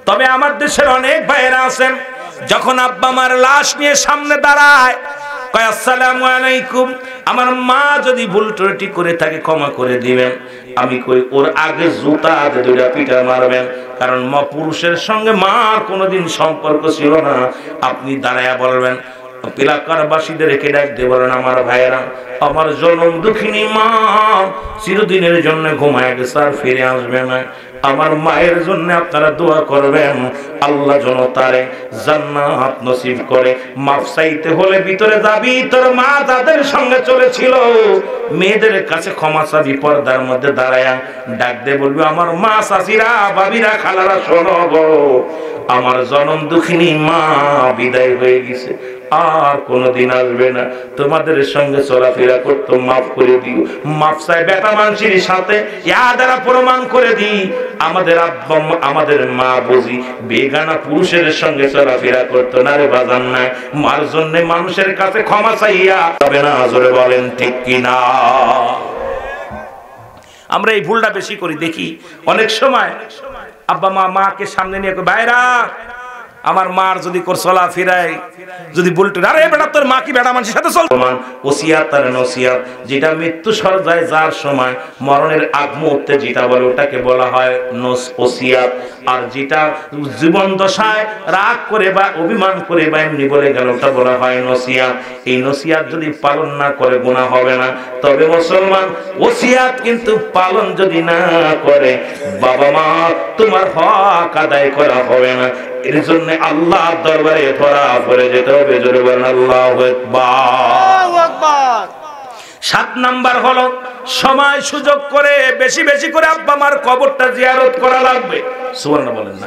S1: তবে আমার দেশের অনেক ভাইয়েরা আছেন, যখন আব্বা মার লাশ নিয়ে সামনে দাঁড়ায় কয় আসসালামু আলাইকুম, আমার মা যদি ভুল ত্রুটি করে থাকে ক্ষমা করে দিবেন। আমি কই ওর আগে জুতা দুইটা পিটা মারবেন, কারণ মা পুরুষের সঙ্গে মার কোনোদিন সম্পর্ক ছিল না। আপনি দাঁড়ায়া বলবেন, এলাকারবাসীদের রেখে ডাকতে বলেন, আমার ভাইয়েরা, আমার জনম দুঃখিনী মা চিরদিনের জন্য ঘুমায় গেছে, আর ফিরে আসবে না। আমার মায়ের জন্য আপনারা দোয়া করবেন, আল্লাহ যেন তারে জান্নাত নসিব করে। মাফ চাইতে হলে ভিতরে যাবি, তোর মা যাদের সঙ্গে চলেছিল মেয়েদের কাছে ক্ষমা চাবি, পর্দার মধ্যে দাঁড়ায়া ডাক দিয়ে বলবি, আমার মা, চাচিরা, বাবিরা, খালারা, শোনো গো, আমার জনম দুঃখিনী মা বিদায় হয়ে গেছে, আর কোনদিন আসবে না, তোমাদের সঙ্গে চলাফেরা করতো, মাফ করে দিও। মাফ চাই বেটা মানুষের সাথে ইয়া দ্বারা প্রমাণ করে দিই আমাদের আব্বা আমাদের মা বুঝি বেগানা পুরুষের সঙ্গে চলাফেরা করতো না রে বাজান না। মার জন্য মানুষের কাছে ক্ষমা চাইয়া হবে না, জোরে বলেন ঠিক কিনা? আমরা এই ভুলটা বেশি করি। দেখি অনেক সময় আব্বা মাকে সামনে নিয়ে ভাইরা, আমার মার যদি চলা ফিরাই যদি বলতো, আরে বেটা তোর মা কি বেটা মানুষের সাথে চল। ওসিয়াত আর নসিয়াত, যেটা মৃত্যু সরজায় যার সময় মরণের আগ মুহূর্তে যেটা বলে ওটাকে বলা হয় ওসিয়াত, আর যেটা জীবন দশায় রাগ করে বা অভিমান করে বা এমনি বলে গেল ওটা বলা হয় নসিয়াত। এই নসিয়াত যদি পালন না করে গুনাহ হবে না। তবে মুসলমান, ওসিয়াত কিন্তু পালন যদি না করে বাবা মা তোমার হক আদায় করা হবে না। এর জন্য আল্লাহর দরবারে ধরা পড়ে যেতে হবে, জোরে বলেন আল্লাহু আকবার। 7 নাম্বার হলো সময় সুযোগ করে বেশি বেশি করে আব্বা মার কবরটা জিয়ারত করা লাগবে। সুবহানাল্লাহ বলেন না?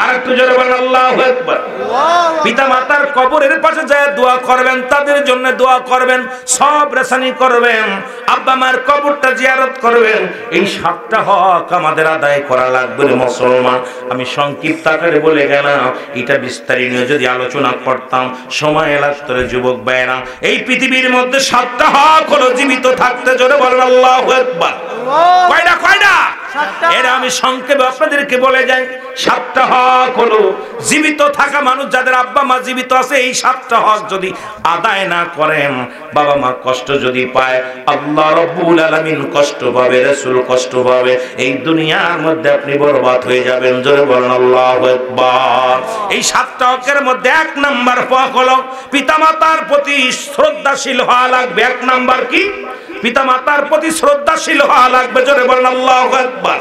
S1: আর একটু জোরে বলেন আল্লাহু আকবার। পিতা মাতার কবরের পাশে যায় দোয়া করবেন, তাদের জন্য দোয়া করবেন, সব রেসানি করবেন, আব্বা মার কবরটা জিয়ারত করবেন। এই 7টা হক আমাদের আদায় করা লাগবে রে মুসলমান। আমি সংক্ষিপ্ত আকারে বলে গেলাম, এটা বিস্তারিত যদি আলোচনা করতাম সময় লাগতো রে যুবক ভাইরা। এই পৃথিবীর মধ্যে 7টা হক হলো জীবিত থাকতে, জোরে বলেন আল্লাহু আকবার। কয়টা কয়টা? এরা আমি সংক্ষেপে আপনাদেরকে বলে যাই। 7টা হক হলো জীবিত থাকা মানুষ যাদের আব্বা মা জীবিত আছে, এই 7টা হক যদি আদায় না করেন, বাবা মা কষ্ট যদি পায়, আল্লাহ রাব্বুল আলামিন কষ্ট পাবে, রাসূল কষ্ট পাবে, এই দুনিয়ার মধ্যে আপনি বরবাদ হয়ে যাবেন, জোরে বলেন আল্লাহু আকবার। এই 7টা হকের মধ্যে 1 নাম্বার হক হলো পিতামাতার প্রতি শ্রদ্ধাশীল হওয়া লাগবে। 1 নাম্বার কি? পিতামাতার প্রতি শ্রদ্ধাশীল হওয়া লাগবে, জোরে বলেন আল্লাহু আকবার।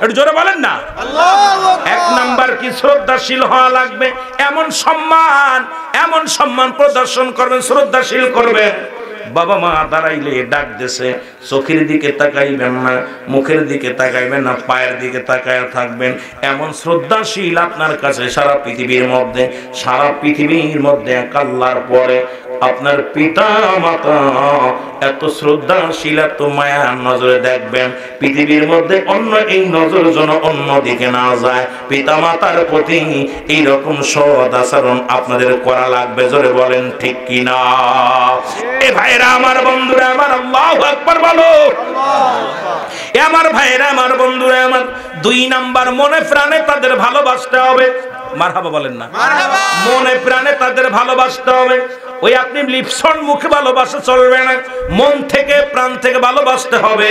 S1: একটু জোরে বলেন না আল্লাহু আকবার। 1 নাম্বার কি? শ্রদ্ধাশীল হওয়া লাগবে। এমন সম্মান প্রদর্শন করবেন, শ্রদ্ধাশীল করবেন। বাবা মা দাঁড়াইলে ডাক দেশে চোখের দিকে তাকাইবেন না, মুখের দিকে তাকাইবেন না, পায়ের দিকে তাকায় থাকবেন। এমন শ্রদ্ধাশীল আপনার কাছে সারা পৃথিবীর মধ্যে এক আল্লাহর পরে আপনার পিতা মাতা এত শ্রদ্ধাশীল, এত মায়ার নজরে দেখবেন। পৃথিবীর মধ্যে অন্য এই নজর যেন অন্য দিকে না যায়। পিতা মাতার প্রতি এইরকম সৎ আচরণ আপনাদের করা লাগবে, জোরে বলেন ঠিক কিনা? এ ভাইরা আমার, বন্ধুরা আমার, আল্লাহু আকবার বলো। আমার ভাইরা আমার, বন্ধুরা আমার, 2 নাম্বার মনে প্রাণে তাদের ভালোবাসতে হবে। মারহাবা বলেন না? মারহাবা। মনে প্রাণে তাদের ভালোবাসতে হবে। ওই আপনি লিপসন মুখে ভালোবাসা চলবে না, মন থেকে প্রাণ থেকে ভালোবাসতে হবে।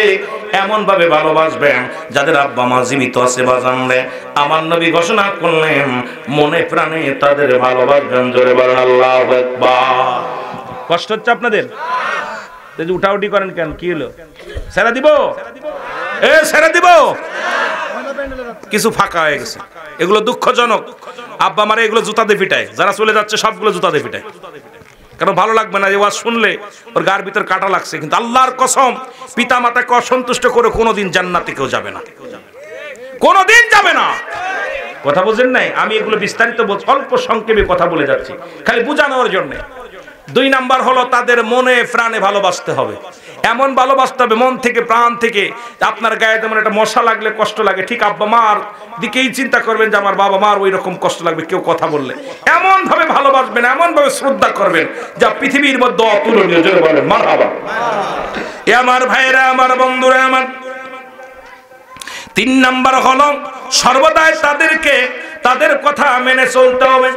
S1: এমন ভাবে ভালোবাসবেন যাদের আব্বা মা জীবিত আছে বাজানলে আমার নবী ঘোষণা করলেন মনে প্রাণে তাদের ভালোবাসবেন, জোরে বলেন আল্লাহু আকবার। কষ্ট হচ্ছে আপনাদের? উঠাউটি করেন কেন? কি হলো? ছেড়ে দিব? ছেড়ে দিব? কিছু ফাঁকা হয়ে গেছে, এগুলো দুঃখজনক। আব্বা মারে এগুলো জুতা দিয়ে পিটায়, যারা চলে যাচ্ছে সবগুলো জুতা দিয়ে পিটায়। কারণ ভালো লাগবে না যে ওয়াজ শুনলে ওর গার ভিতর কাটা লাগছে, কিন্তু আল্লাহর কসম পিতা মাতাকে অসন্তুষ্ট করে কোনোদিন জান্নাতে কেউ যাবে না, কোনোদিন যাবে না। কথা বুঝেন নাই? আমি এগুলো বিস্তারিত অল্প সংক্ষেপে কথা বলে যাচ্ছি খালি বোঝানোর জন্য। 2 নাম্বার হলো তাদের মনে প্রাণে ভালোবাসতে হবে, এমন ভালোবাসতে হবে মন থেকে প্রাণ থেকে। আপনার গায়ে যেমন একটা মশা লাগলে কষ্ট লাগে, ঠিক আব্বা মার দিকেই চিন্তা করবেন যে আমার বাবা মার ওই রকম কষ্ট লাগবে কেউ কথা বললে, এমন ভাবে ভালোবাসবেন, এমন ভাবে শ্রদ্ধা করবেন যা পৃথিবীর মধ্যে অতুলনীয়। জোরে বলেন মারহাবা। এ আমার ভাইরা, আমার বন্ধুরা, আমার 3 নাম্বার হলো সর্বদাই তাদেরকে তাদের কথা মেনে চলতে হবে,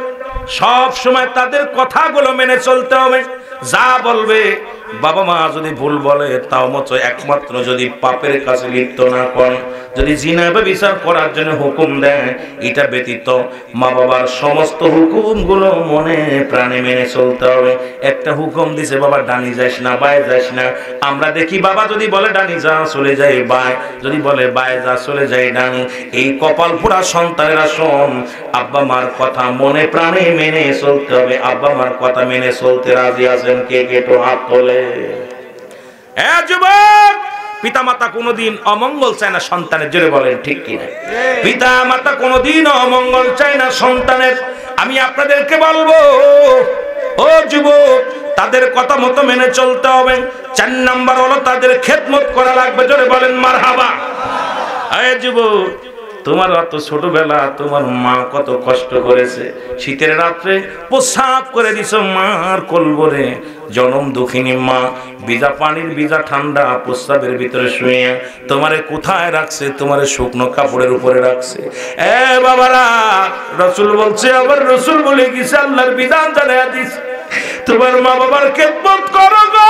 S1: সব সময় তাদের কথাগুলো মেনে চলতে হবে। যা বলবে, বাবা মা যদি ভুল বলে তাও মতো একমাত্র যদি পাপের কাছে লিপ্ত না করে, যদি জিনা বা বিচার করার জন্য হুকুম দেয়, এটা ব্যতীত মা বাবার সমস্ত হুকুমগুলো মনে প্রাণে মেনে চলতে হবে। একটা হুকুম দিছে বাবা ডানি যাস না, বায়ে যাস না, আমরা দেখি বাবা যদি বলে ডানি যা চলে যায় বায়, যদি বলে বায়ে যা চলে যায় ডানি। এই কপাল পোড়া সন্তানেরা শোন, আব্বা মার কথা মনে প্রাণে মেনে চলতে হবে। আব্বা মার কথা মেনে চলতে রাজি আছেন কে কে? তো হাত তোলে। যুবক, পিতা মাতা কোনোদিন অমঙ্গল চায় না সন্তানের, জোরে বলেন ঠিক কিনা? পিতা মাতা কোনোদিন অমঙ্গল চায় না সন্তানের। আমি আপনাদেরকে বলবো, ও যুবক, তাদের কথা মতো মেনে চলতে হবে। 4 নাম্বার হলো তাদের খেদমত করা লাগবে, জোরে বলেন মারহাবা। এই যুবক, তোমার অত ছোটবেলা তোমার মা কত কষ্ট করেছে, শীতের রাত্রে প্রসাব করে দিছ মার কোলবরে, জনম দুঃখিনী মা, ভিজা পানির ভিজা ঠান্ডা প্রস্রাবের ভিতরে শুয়ে তোমারে কোথায় রাখছে? তোমারে শুকনো কাপড়ের উপরে রাখছে। এ বাবারা, রাসূল বলছে, আবার রাসূল বলে গেছে, আল্লাহর বিধান জানায়া দিছে, তোমার মা বাবার খেদমত করো গো।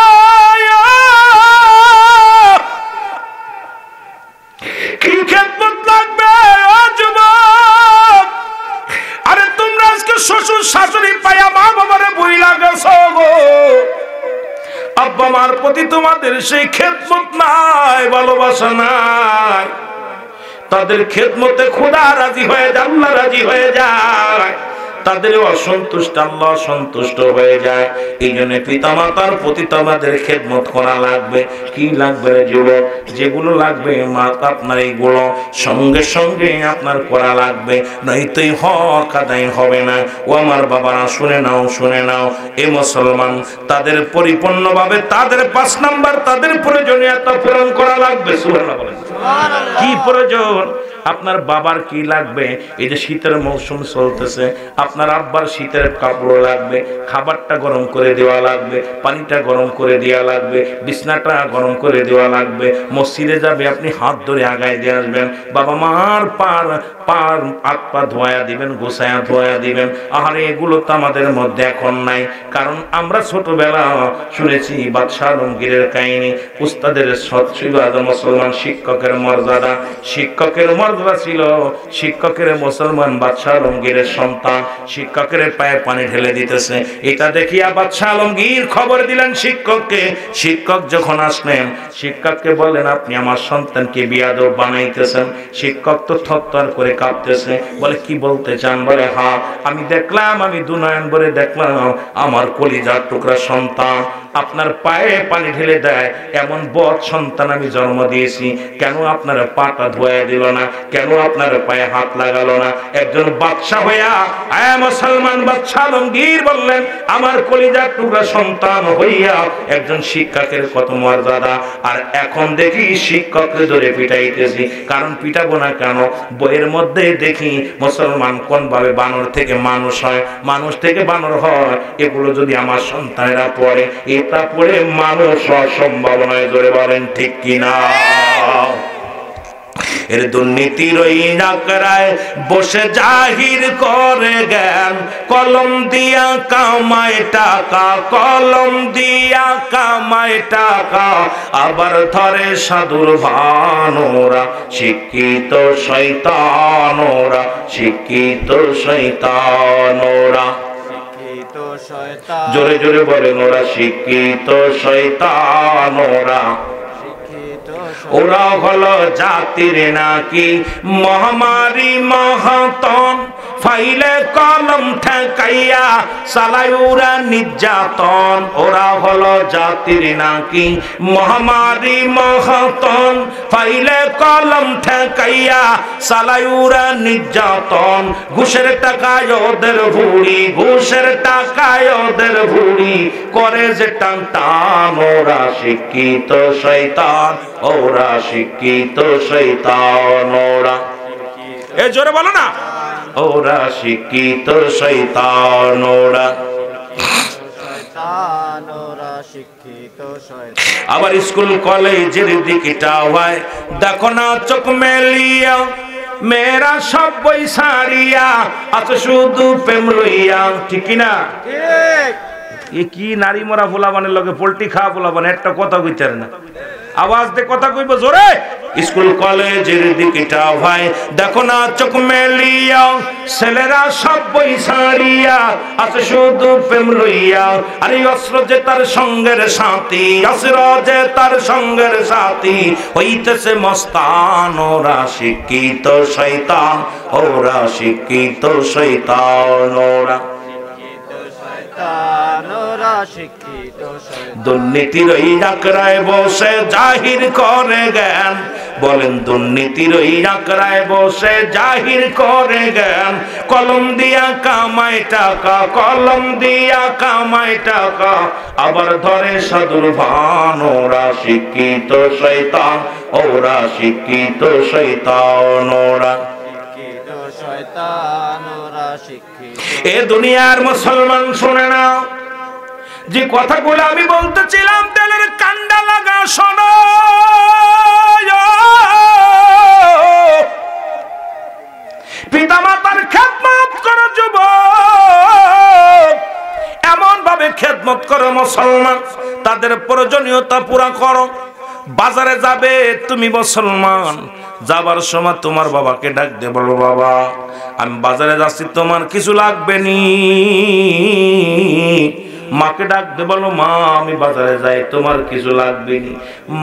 S1: কি খেদমত লাগবে ও যুবক? আরে তোমরা আজকে শ্বশুর শাশুড়ি পায়া মা বাবারে বইলা গেছো গো, আব্বা মার প্রতি তোমাদের সেই খেদমত নাই, ভালোবাসা নাই। তাদের খেদমতে খোদা রাজি হয়ে যায়, আল্লাহ রাজি হয়ে যায়, তাদের অসন্তুষ্ট আল্লাহ সন্তুষ্ট হয়ে যায়। এই জন্য পিতা মাতার প্রতি তোমাদের খেদমত করা লাগবে। কি লাগবে রে যুবক? যেগুলো লাগবে মা আপনার এইগুলো সঙ্গে সঙ্গে আপনার করা লাগবে, নয়তো হক আদায় হবে না। ও আমার বাবারা, শুনে নাও, শুনে নাও, এ মুসলমান, তাদের পরিপূর্ণভাবে তাদের 5 নাম্বার তাদের প্রয়োজনীয়তা পূরণ করা লাগবে। সুবহানাল্লাহ বলেন। কি প্রয়োজন? আপনার বাবার কি লাগবে? এই যে শীতের মৌসুম চলতেছে, আপনার আব্বার শীতের কাপড় লাগবে, খাবারটা গরম করে দেওয়া লাগবে, পানিটা গরম করে দেওয়া লাগবে, বিছনাটা গরম করে দেওয়া লাগবে। মসজিদে যাবে, আপনি হাত ধরে আগায় দিয়ে আসবেন, বাবা মার হাত পা ধোয়া দিবেন, গোছায়া ধোয়া দিবেন। আহারে, এগুলো তো আমাদের মধ্যে এখন নাই। কারণ আমরা ছোটবেলা শুনেছি বাদশাহ আলমগীরের কাহিনী, উস্তাদের মুসলমান শিক্ষকের মর্যাদা, শিক্ষকের মর্যাদা ছিল, শিক্ষকের মুসলমান বাদশাহ আলমগীরের সন্তান শিক্ষকের পায়ে পানি ঢেলে দিতেছে। এটা দেখিয়া বাদশাহ আলমগীর খবর দিলেন শিক্ষককে। শিক্ষক যখন আসলেন, শিক্ষককে বললেন, আপনি আমার সন্তানকে বিয়াদব বানাইতেছেন। শিক্ষক তো থরথর করে কাঁপতেছে, বলে কি বলতে চান? বলে হ্যাঁ, আমি দেখলাম, আমি দুনয়ন ভরে দেখলাম আমার কলিজার টুকরা সন্তান আপনার পায়ে পানি ঢেলে দেয়, এমন বদ সন্তান আমি জন্ম দিয়েছি। কেন আপনার পাটা ধোয়া দিল না? কেন আপনার পায়ে হাত লাগালো না? একজন বাদশা হইয়া, আয় মুসলমান বাদশা আলমগীর বললেন, আমার কলিজার টুকরা সন্তান হইয়া একজন শিক্ষকের কত মর্যাদা, আর এখন দেখি শিক্ষককে ধরে পিটাইতেছি। কারণ পিটাবো না কেন? বইয়ের মধ্যে দেখি মুসলমান কোন ভাবে বানর থেকে মানুষ হয়, মানুষ থেকে বানর হয়। এগুলো যদি আমার সন্তানেরা পড়ে, এটা পড়ে মানুষ হওয়ার সম্ভাবনায়, জোরে বলেন ঠিক কিনা? এর দুর্নীতির ওই নাকড়ায় বসে জাহির করে জ্ঞান, কলম দিয়া কামায় টাকা, কলম দিয়া কামায় টাকা, আবার ধরে সাধুর ভানোরা, শিক্ষিত শয়তানোরা, শিক্ষিত শয়তানোরা। জোরে জোরে বলেন, ওরা শিক্ষিত শয়তানোরা। ওরা হলো জাতির নাকি মহামারী মহাতন, ফাইলে কলম ঠেকাইয়া চালায় ওরা নির্যাতন। ওরা হলো জাতির নাকি মহামারী মহাতন। ফাইলে কলম ঠেকাইয়া চালায় ওরা নির্যাতন। ঘুষের টাকায় ওদের ভুড়ি, ঘুষের টাকায় ওদের ভুড়ি করে যে টান টান। ওরা শিক্ষিত শয়তান, ওরা শিক্ষিত শয়তান। ওরা এ জোরে বলো না, ওরা শিক্ষিত শয়তান। ওরা আবার স্কুল কলেজের দিকটা হয় দেখো না চোখ মেলিয়া, মেয়েরা সব বই সারিয়া আছে শুধু প্রেম লইয়া। ঠিক না? এ কি নারী মরা ফুলাবানের লগে পোল্ট্রি খাওয়া ফুলাবান একটা কথা কইতে না, আওয়াজ দিয়ে কথা কইব জোরে। স্কুল কলেজের দিকটা ভাই দেখো না চোখ মেলিয়া, ছেলেরা সব বই সারিয়া আছে শুধু প্রেম লইয়া। আরে অস্ত্র যে তার সঙ্গের সাথী, অস্ত্র যে তার সঙ্গের সাথী হইতেছে মস্তান। ওরা শিক্ষিত শয়তান, ওরা শিক্ষিত শয়তান। ওরা দুর্নীতির ওই আঁকড়ায় বসে জাহির করে জ্ঞান। বলেন দুর্নীতির ওই আঁকড়ায় বসে জাহির করে জ্ঞান। কলম দিয়া কামায় টাকা, কলম দিয়া কামায় টাকা আবার ধরে সাধুর ভান। ওরা শিক্ষিত শয়তান, ওরা শিক্ষিত শয়তান। ওরা এ দুনিয়ার মুসলমান শুনে না, যে কথাগুলো আমি বলতেছিলাম তেলের কান্ডা লাগা শোনো। পিতা মাতার খেদমত করো যুবক, এমন ভাবে খেদমত করো মুসলমান, তাদের প্রয়োজনীয়তা পুরা করো। বাজারে যাবে তুমি মুসলমান, যাবার সময় তোমার বাবাকে ডাক দিয়ে বলো, বাবা আমি বাজারে যাচ্ছি, তোমার কিছু লাগবে নি? মাকে ডাক দিয়ে বলো, মা আমি বাজারে যাই, তোমার কিছু লাগবে নি?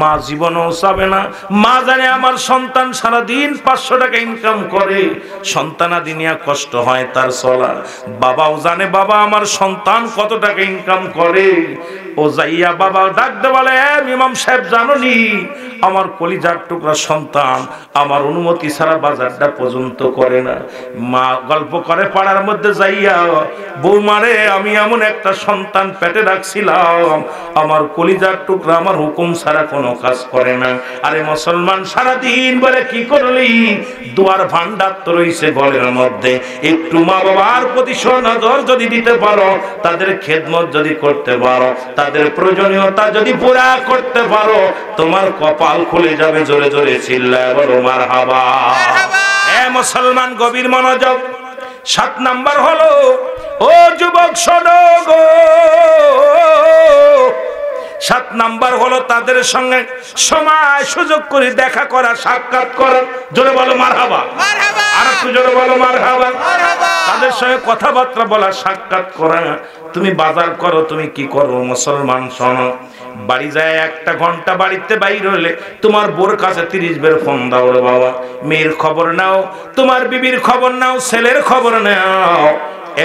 S1: মা জীবনেও চাবে না। মা জানে আমার সন্তান সারাদিন 500 টাকা ইনকাম করে, সন্তানাদি নিয়ে কষ্ট হয় তার চলা। বাবাও জানে বাবা আমার সন্তান কত টাকা ইনকাম করে। ও যাইয়া বাবা ডাক দিয়ে বলে, ইমাম সাহেব জানো নি আমার কলিজার টুকরা সন্তান আমার অনুমতি ছাড়া বাজারটা পর্যন্ত করে না। মা গল্প করে পাড়ার মধ্যে যাইয়া, বৌমারে আমি এমন একটা সন্তান পেটে রাখছিলাম, আমার কলিজার টুকরা আমার হুকুম ছাড়া কোনো কাজ করে না। আরে মুসলমান সারাদিন বলে কি করলি? দুয়ার ভান্ডার তো রইছে ঘরের মধ্যে, একটু মা বাবার প্রতি নজর যদি দিতে পারো, তাদের খেদমত যদি করতে পারো, তাদের প্রয়োজনীয়তা যদি পুরা করতে পারো, তোমার কপাল খুলে যাবে। জোরে জোরে চিল্লায় বলো মারহাবা। এ মুসলমান গভীর মনোযোগ। 7 নাম্বার হলো, ও যুবক শোনো গো, 7 নাম্বার হলো তাদের সঙ্গে সময় সুযোগ করে দেখা করা, সাক্ষাৎ করা। জোরে বলো মারহাবা। আর একটু জোরে বলো মারহাবা। তাদের সঙ্গে কথাবার্তা বলা, সাক্ষাৎ করা। তুমি বাজার করো, তুমি কি করো মুসলমান শোনো, বাড়ি যায় 1 ঘন্টা বাড়িতে বাইর হলে তোমার বোর কাছে 30 বের ফোন দাও রে বাবা। মেয়ের খবর নাও, তোমার বিবির খবর নাও, ছেলের খবর নাও।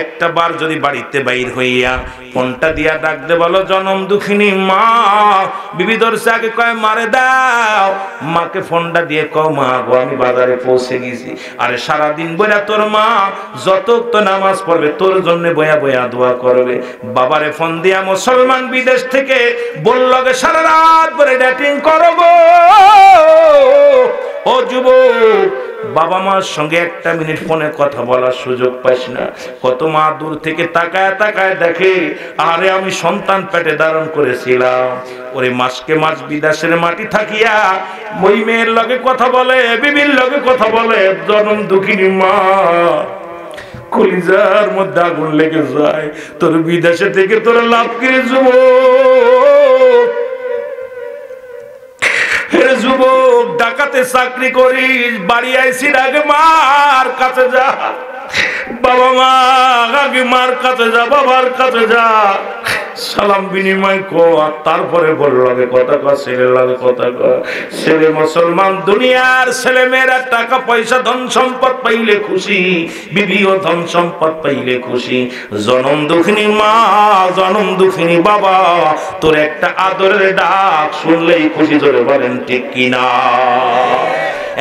S1: একটা বার যদি বাড়িতে বাইর হইয়া ফোনটা দিয়া ডাক দে বলো, জনম দুঃখিনী মা। বিবি ধরছে আগে কয় মারে দাও, মাকে ফোনটা দিয়ে কও, মা গো আমি বাজারে পৌঁছে গেছি। আরে সারাদিন বইয়া তোর মা যত তো নামাজ পড়বে তোর জন্য বয়া বয়া দোয়া করবে। বাবারে ফোন দিয়া মুসলমান বিদেশ থেকে বলল গে সারা রাত ধরে ডেটিং করো গো। ও যুবক, বাবা মার সঙ্গে 1 মিনিট ফোনে কথা বলার সুযোগ পাইস না। কত মা দূর থেকে তাকায় তাকায় দেখে, আরে আমি সন্তান পেটে ধারণ করেছিলাম। ওরে মাসকে মাস বিদেশের মাটি থাকিয়া ওই মেয়ের লগে কথা বলে, বিবির লগে কথা বলে। জনম দুঃখিনী মা, কলিজার মধ্যে আগুন লেগে যায়। তোর বিদেশে থেকে তোর লাভ করে যুবক, যুবক ঢাকাতে চাকরি করিস, বাড়ি আইসির আগে মার কাছে যা, বাবা মা আগে মার কাছে যা, বাবার কাছে যা। সালাম বিনিময় কর, তারপরে বল লাগে কথা কর, ছেলে লাগে কথা কর। ছেলে মুসলমান দুনিয়ার ছেলে মেয়েরা টাকা পয়সা ধন সম্পদ পাইলে খুশি, বিবিও ধন সম্পদ পাইলে খুশি। জনম দুঃখিনী মা, জনম দুঃখিনী বাবা, তোর একটা আদরের ডাক শুনলেই খুশি। ধরে বলেন ঠিক কিনা?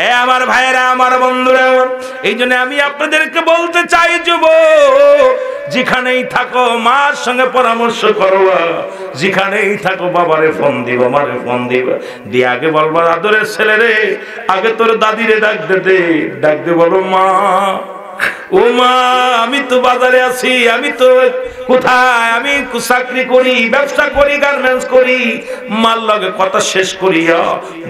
S1: এ আমার ভাইরা, আমার বন্ধুরা, এই জন্য আমি আপনাদেরকে বলতে চাই, যুবক যেখানেই থাকো মার সঙ্গে পরামর্শ করো, যেখানেই থাকো বাবারে ফোন দিব, মারে ফোন দিব, দিয়ে আগে বলবো আদরের ছেলে রে, আগে তোর দাদিরে ডাক দে, ডাক দে বলো মা, ও মা আমি তো বাজারে আছি, আমি তো কোথায়, আমি চাকরি করি, ব্যবসা করি, গার্মেন্টস করি, মার লগে কথা শেষ করিয়া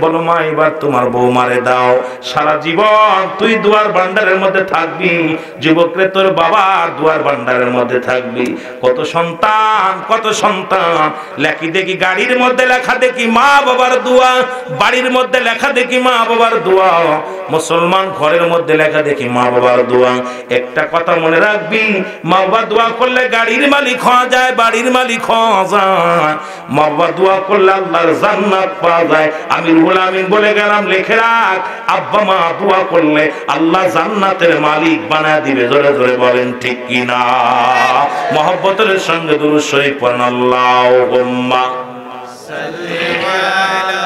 S1: বলো মা এবার তোমার বৌমারে দাও। সারা জীবন তুই দুয়ার ভান্ডারের মধ্যে থাকবি, যুবকরে তোর বাবার দুয়ার ভান্ডারের মধ্যে থাকবি। কত সন্তান, কত সন্তান লেখি দেখি গাড়ির মধ্যে লেখা দেখি মা বাবার দোয়া, বাড়ির মধ্যে লেখা দেখি মা বাবার দোয়া, মুসলমান ঘরের মধ্যে লেখা দেখি মা বাবার দোয়া। একটা কথা মনে রাখবি, মা বাবা দোয়া করলে গাড়ির মালিক হওয়া যায়, বাড়ির মালিক হওয়া যায়। মা বাবা দোয়া করলে আল্লাহর জান্নাত পাওয়া যায়। আমি রুহুল আমিন বলে গেলাম, লিখে রাখ, আব্বা মা দোয়া করলে আল্লাহ জান্নাতের মালিক বানায় দিবে। জোরে জোরে বলেন ঠিক কিনা? মহব্বতের সঙ্গে দুরূদ শরীফ পড়েন, আল্লাহুম্মা সাল্লি আলা,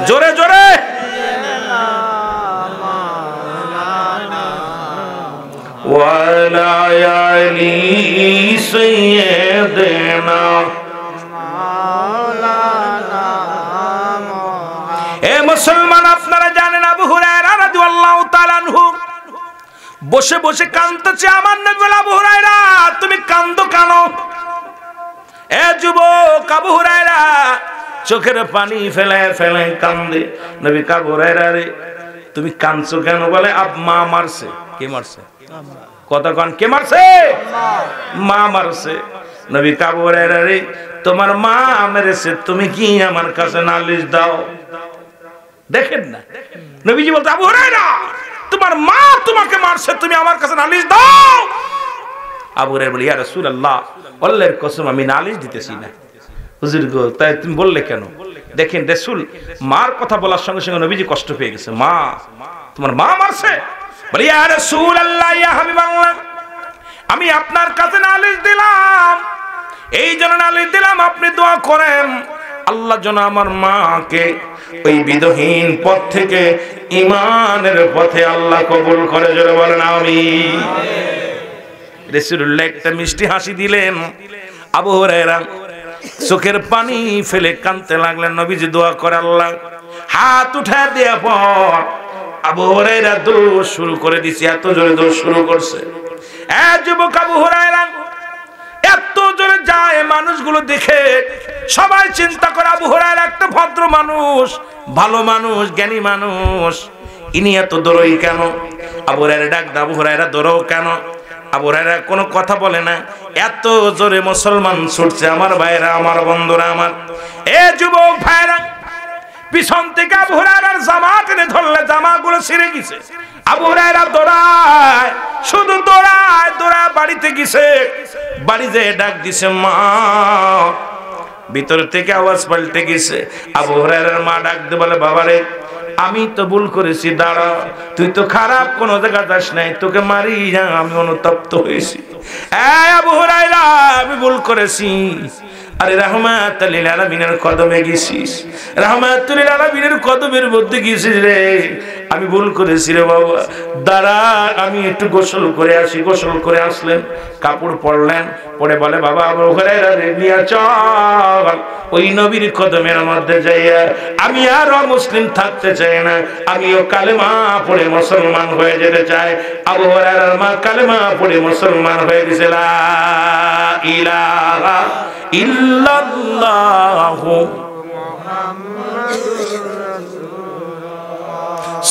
S1: জোরে জোরে ওয়ালা আলি সাইয়্যিদিনা মাওলানা। এ মুসলমান, আপনারা জানেন আবু হুরায়রা রাদিয়াল্লাহু তাআলা আনহু বসে বসে কাঁদতেছে। আমার নবী বলে, আবু হুরায়রা তুমি কাঁদো কেন? এ যুবক, আবু হুরায়রা চোখের পানি ফেলে ফেলে কান্দে। নবী আবু হুরায়রা রে তুমি কাঁদছো কেন? বলে মা মারছে। কে মারছে? কথা কন, কে মারছে? মা মারছে। নবী আবু হুরায়রা রে তোমার মা মেরেছে, তুমি কি আমার কাছে নালিশ দাও? দেখেন না, নবীজি বলতে আবু হুরায়রা তোমার মা তোমাকে মারছে, তুমি আমার কাছে নালিশ দাও। আবু হুরায়রা বলে, ইয়া রাসূলুল্লাহ আল্লাহর কসম আমি নালিশ দিতেছি না। হুজুর গো তাই তুমি বললে কেন? দেখেন রাসূল মার কথা বলার সঙ্গে সঙ্গে নবীজি কষ্ট পেয়ে গেছে। মা তোমার মা মারছে? বলে, ইয়া রাসূলুল্লাহ ইয়া হাবিবাল্লাহ আমি আপনার কাছে নালিশ দিলাম, এই জন্য নালিশ দিলাম আপনি দোয়া করেন আল্লাহ যেন আমার মাকে ওই বিদহীন পথ থেকে ঈমানের পথে আল্লাহ কবুল করে। জোরে বলেন আমিন। রাসূলুল্লাহ একটা মিষ্টি হাসি দিলেন। আবু হুরায়রা চোখের পানি ফেলে কাঁদতে লাগলেন। নবীজি দোয়া করে আল্লাহ হাত উঠায় দেয়া পর আবু হুরায়রা দৌড় শুরু করে দিছে। এত জোরে দৌড় শুরু করছে, এ যুবক আবু হুরায়রা এত জোরে যায়, মানুষগুলো দেখে সবাই চিন্তা করে আবু হুরায়রা একটা ভদ্র মানুষ, ভালো মানুষ, জ্ঞানী মানুষ, ইনি এত দৌড়ই কেন? আবু হুরায়রা ডাক, আবু হুরায়রা দৌড়ও কেন? আবু হুরায়রা কোনো কথা বলে না। এত জোরে মুসলমান ছুটছে। আমার ভাইরা, আমার বন্ধুরা, আমার এ যুবক ভাইরা, পিছন থেকে আবু হুরায়রার জামা টেনে ধরলে জামাগুলো ছিঁড়ে গেছে। আবু হুরায়রা দৌড়ায়, শুধু দৌড়ায় দৌড়ায় বাড়িতে গেছে। বাড়ি যেয়ে ডাক দিছে মা। ভিতর থেকে আওয়াজ পাল্টে গেছে। আবু হুরায়রার মা ডাক দিয়ে বলে, বাবারে আমি তো ভুল করেছি, দাঁড়া, তুই তো খারাপ কোন জায়গা যাস নাই, তোকে মারি আমি অনুতপ্ত হয়েছি। আবু হুরায়রা আমি ভুল করেছি। আরে রাহমাতুল লিল আলামিনের কদমে গেছিস, রাহমাতুল লিল আলামিনের কদমের মধ্যে গেছিস রে, আমি ভুল করেছি রে বাবা, দাঁড়া আমি একটু গোসল করে আসি। গোসল করে আসলেন, কাপড় পরলেন, পরে বলে বাবা আবু হুরায়রা রে নিয়ে চল ওই নবীর কদমের মধ্যে যাইয়া, আমি আর মুসলিম থাকতে চাই না, আমিও কালেমা পড়ে মুসলমান হয়ে যেতে চাই। আবু হুরায়রার মা কালেমা পড়ে মুসলমান হয়ে গেছে। লা ইলাহা ইল্লাল্লাহু মুহাম্মাদুর রাসূলুল্লাহ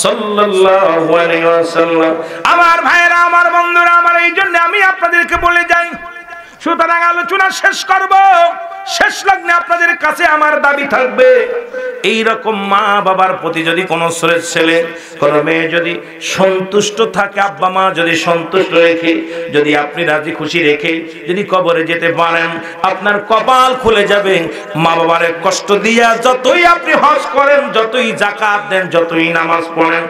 S1: সাল্লাল্লাহু আলাইহি ওয়াসাল্লাম। আমার ভাইরা, আমার বন্ধুরা, আমার এই জন্য আমি আপনাদেরকে বলে যাই, সুতরাং আলোচনা শেষ করব, শেষ লগ্নে আপনাদের কাছে আমার দাবি থাকবে, এই রকম মা বাবার প্রতি যদি কোনো ছেলে কোনো মেয়ে যদি সন্তুষ্ট থাকে, আব্বা মা যদি সন্তুষ্ট রেখে, যদি আপনি রাজি খুশি রেখে যদি কবরে যেতে পারেন, আপনার কপাল খুলে যাবে। মা বাবারে কষ্ট দিয়া যতই আপনি হজ করেন, যতই যাকাত দেন, যতই নামাজ পড়েন,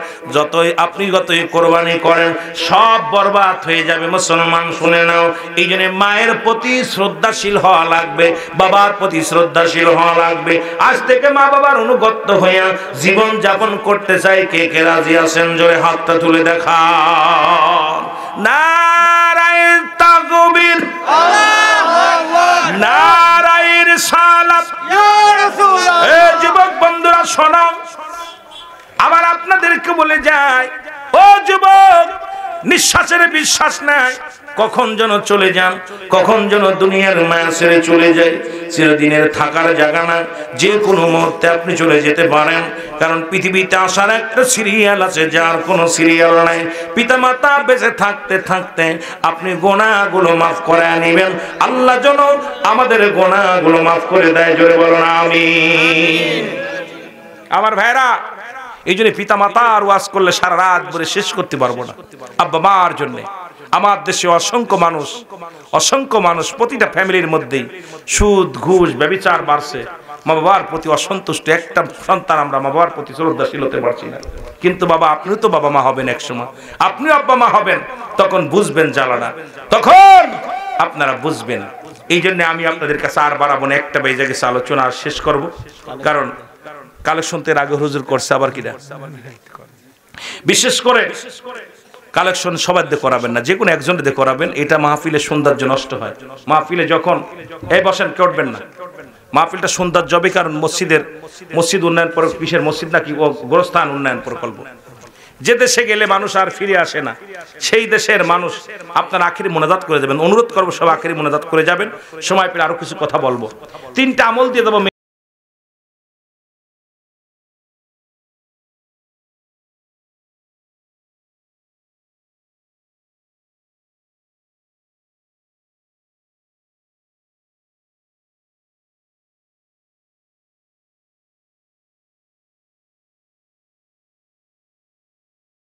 S1: যতই কোরবানি করেন, সব বরবাদ হয়ে যাবে। মুসলমান শুনে নাও, এই জন্য মায়ের প্রতি শ্রদ্ধাশীল হওয়া লাগবে, বাবার প্রতি শ্রদ্ধাশীল হওয়া লাগবে। আজ থেকে মা বাবার অনুগত হইয়া জীবন যাপন করতে চাই, কে কে রাজি আছেন? জোরে হাতটা তুলে দেখা। নারায়ে তাকবীর, আল্লাহু আকবার, নারায়ে রিসালাত, ইয়া রাসূলুল্লাহ। এই যুবক বন্ধুরা শোনো, আবার আপনাদেরকে বলে যায়, ও যুবক, নিঃশ্বাসের বিশ্বাস নাই, কখন যেন চলে যান, কখন যেন দুনিয়ার মায়া ছেড়ে চলে যায়। চিরদিনের থাকার জায়গা না, যে কোনো মুহূর্তে আপনি চলে যেতে পারেন। কারণ পৃথিবীতে আসার একটা সিরিয়াল আছে, যার কোনো সিরিয়াল নাই। পিতামাতা বেঁচে থাকতে থাকতে আপনি গুনাহগুলো মাফ করে নেবেন। আল্লাহ যেন আমাদের গুনাহগুলো মাফ করে দেয়। জোরে বলুন আমিন। আমার ভাইরা, এই জন্য পিতা মাতার ওয়াজ করলে সারা রাত ভরে শেষ করতে পারবো না। আব্বা মার জন্য আমার দেশে অসংখ্য মানুষ প্রতিটা ফ্যামিলির মধ্যেই সুদ, ঘুষ, ব্যভিচার বাড়ছে। মা বাবার প্রতি অসন্তুষ্ট একটা সন্তান আমরা মা বাবার প্রতি শ্রদ্ধাশীল হতে পারছি না। কিন্তু বাবা, আপনিও তো বাবা মা হবেন এক সময়, আপনিও আব্বা মা হবেন, তখন বুঝবেন জ্বালানা, তখন আপনারা বুঝবেন। এই জন্য আমি আপনাদের কাছে আর বাড়াবো না, একটা বেজে গেছে আলোচনা আর শেষ করব। কারণ কালেকশন তো এর আগে হুজুর করছে, আবার কিনা বিশেষ করে কালেকশন সবার দিয়ে করাবেন না, যে কোনো একজনের দিয়ে করাবেন। এটা মাহফিলের সৌন্দর্য নষ্ট হয়। মাহফিলে যখন এই বসেন, কে উঠবেন না, মাহফিলটা সৌন্দর্য হবে। কারণ মসজিদ উন্নয়ন কিসের মসজিদ নাকি গোরস্থান উন্নয়ন প্রকল্প, যে দেশে গেলে মানুষ আর ফিরে আসে না, সেই দেশের মানুষ আপনার আখিরি মোনাজাত করে যাবেন। অনুরোধ করবো সব আখিরি মোনাজাত করে যাবেন। সময় পেলে আরো কিছু কথা বলবো। 3টা আমল দিয়ে দেবো।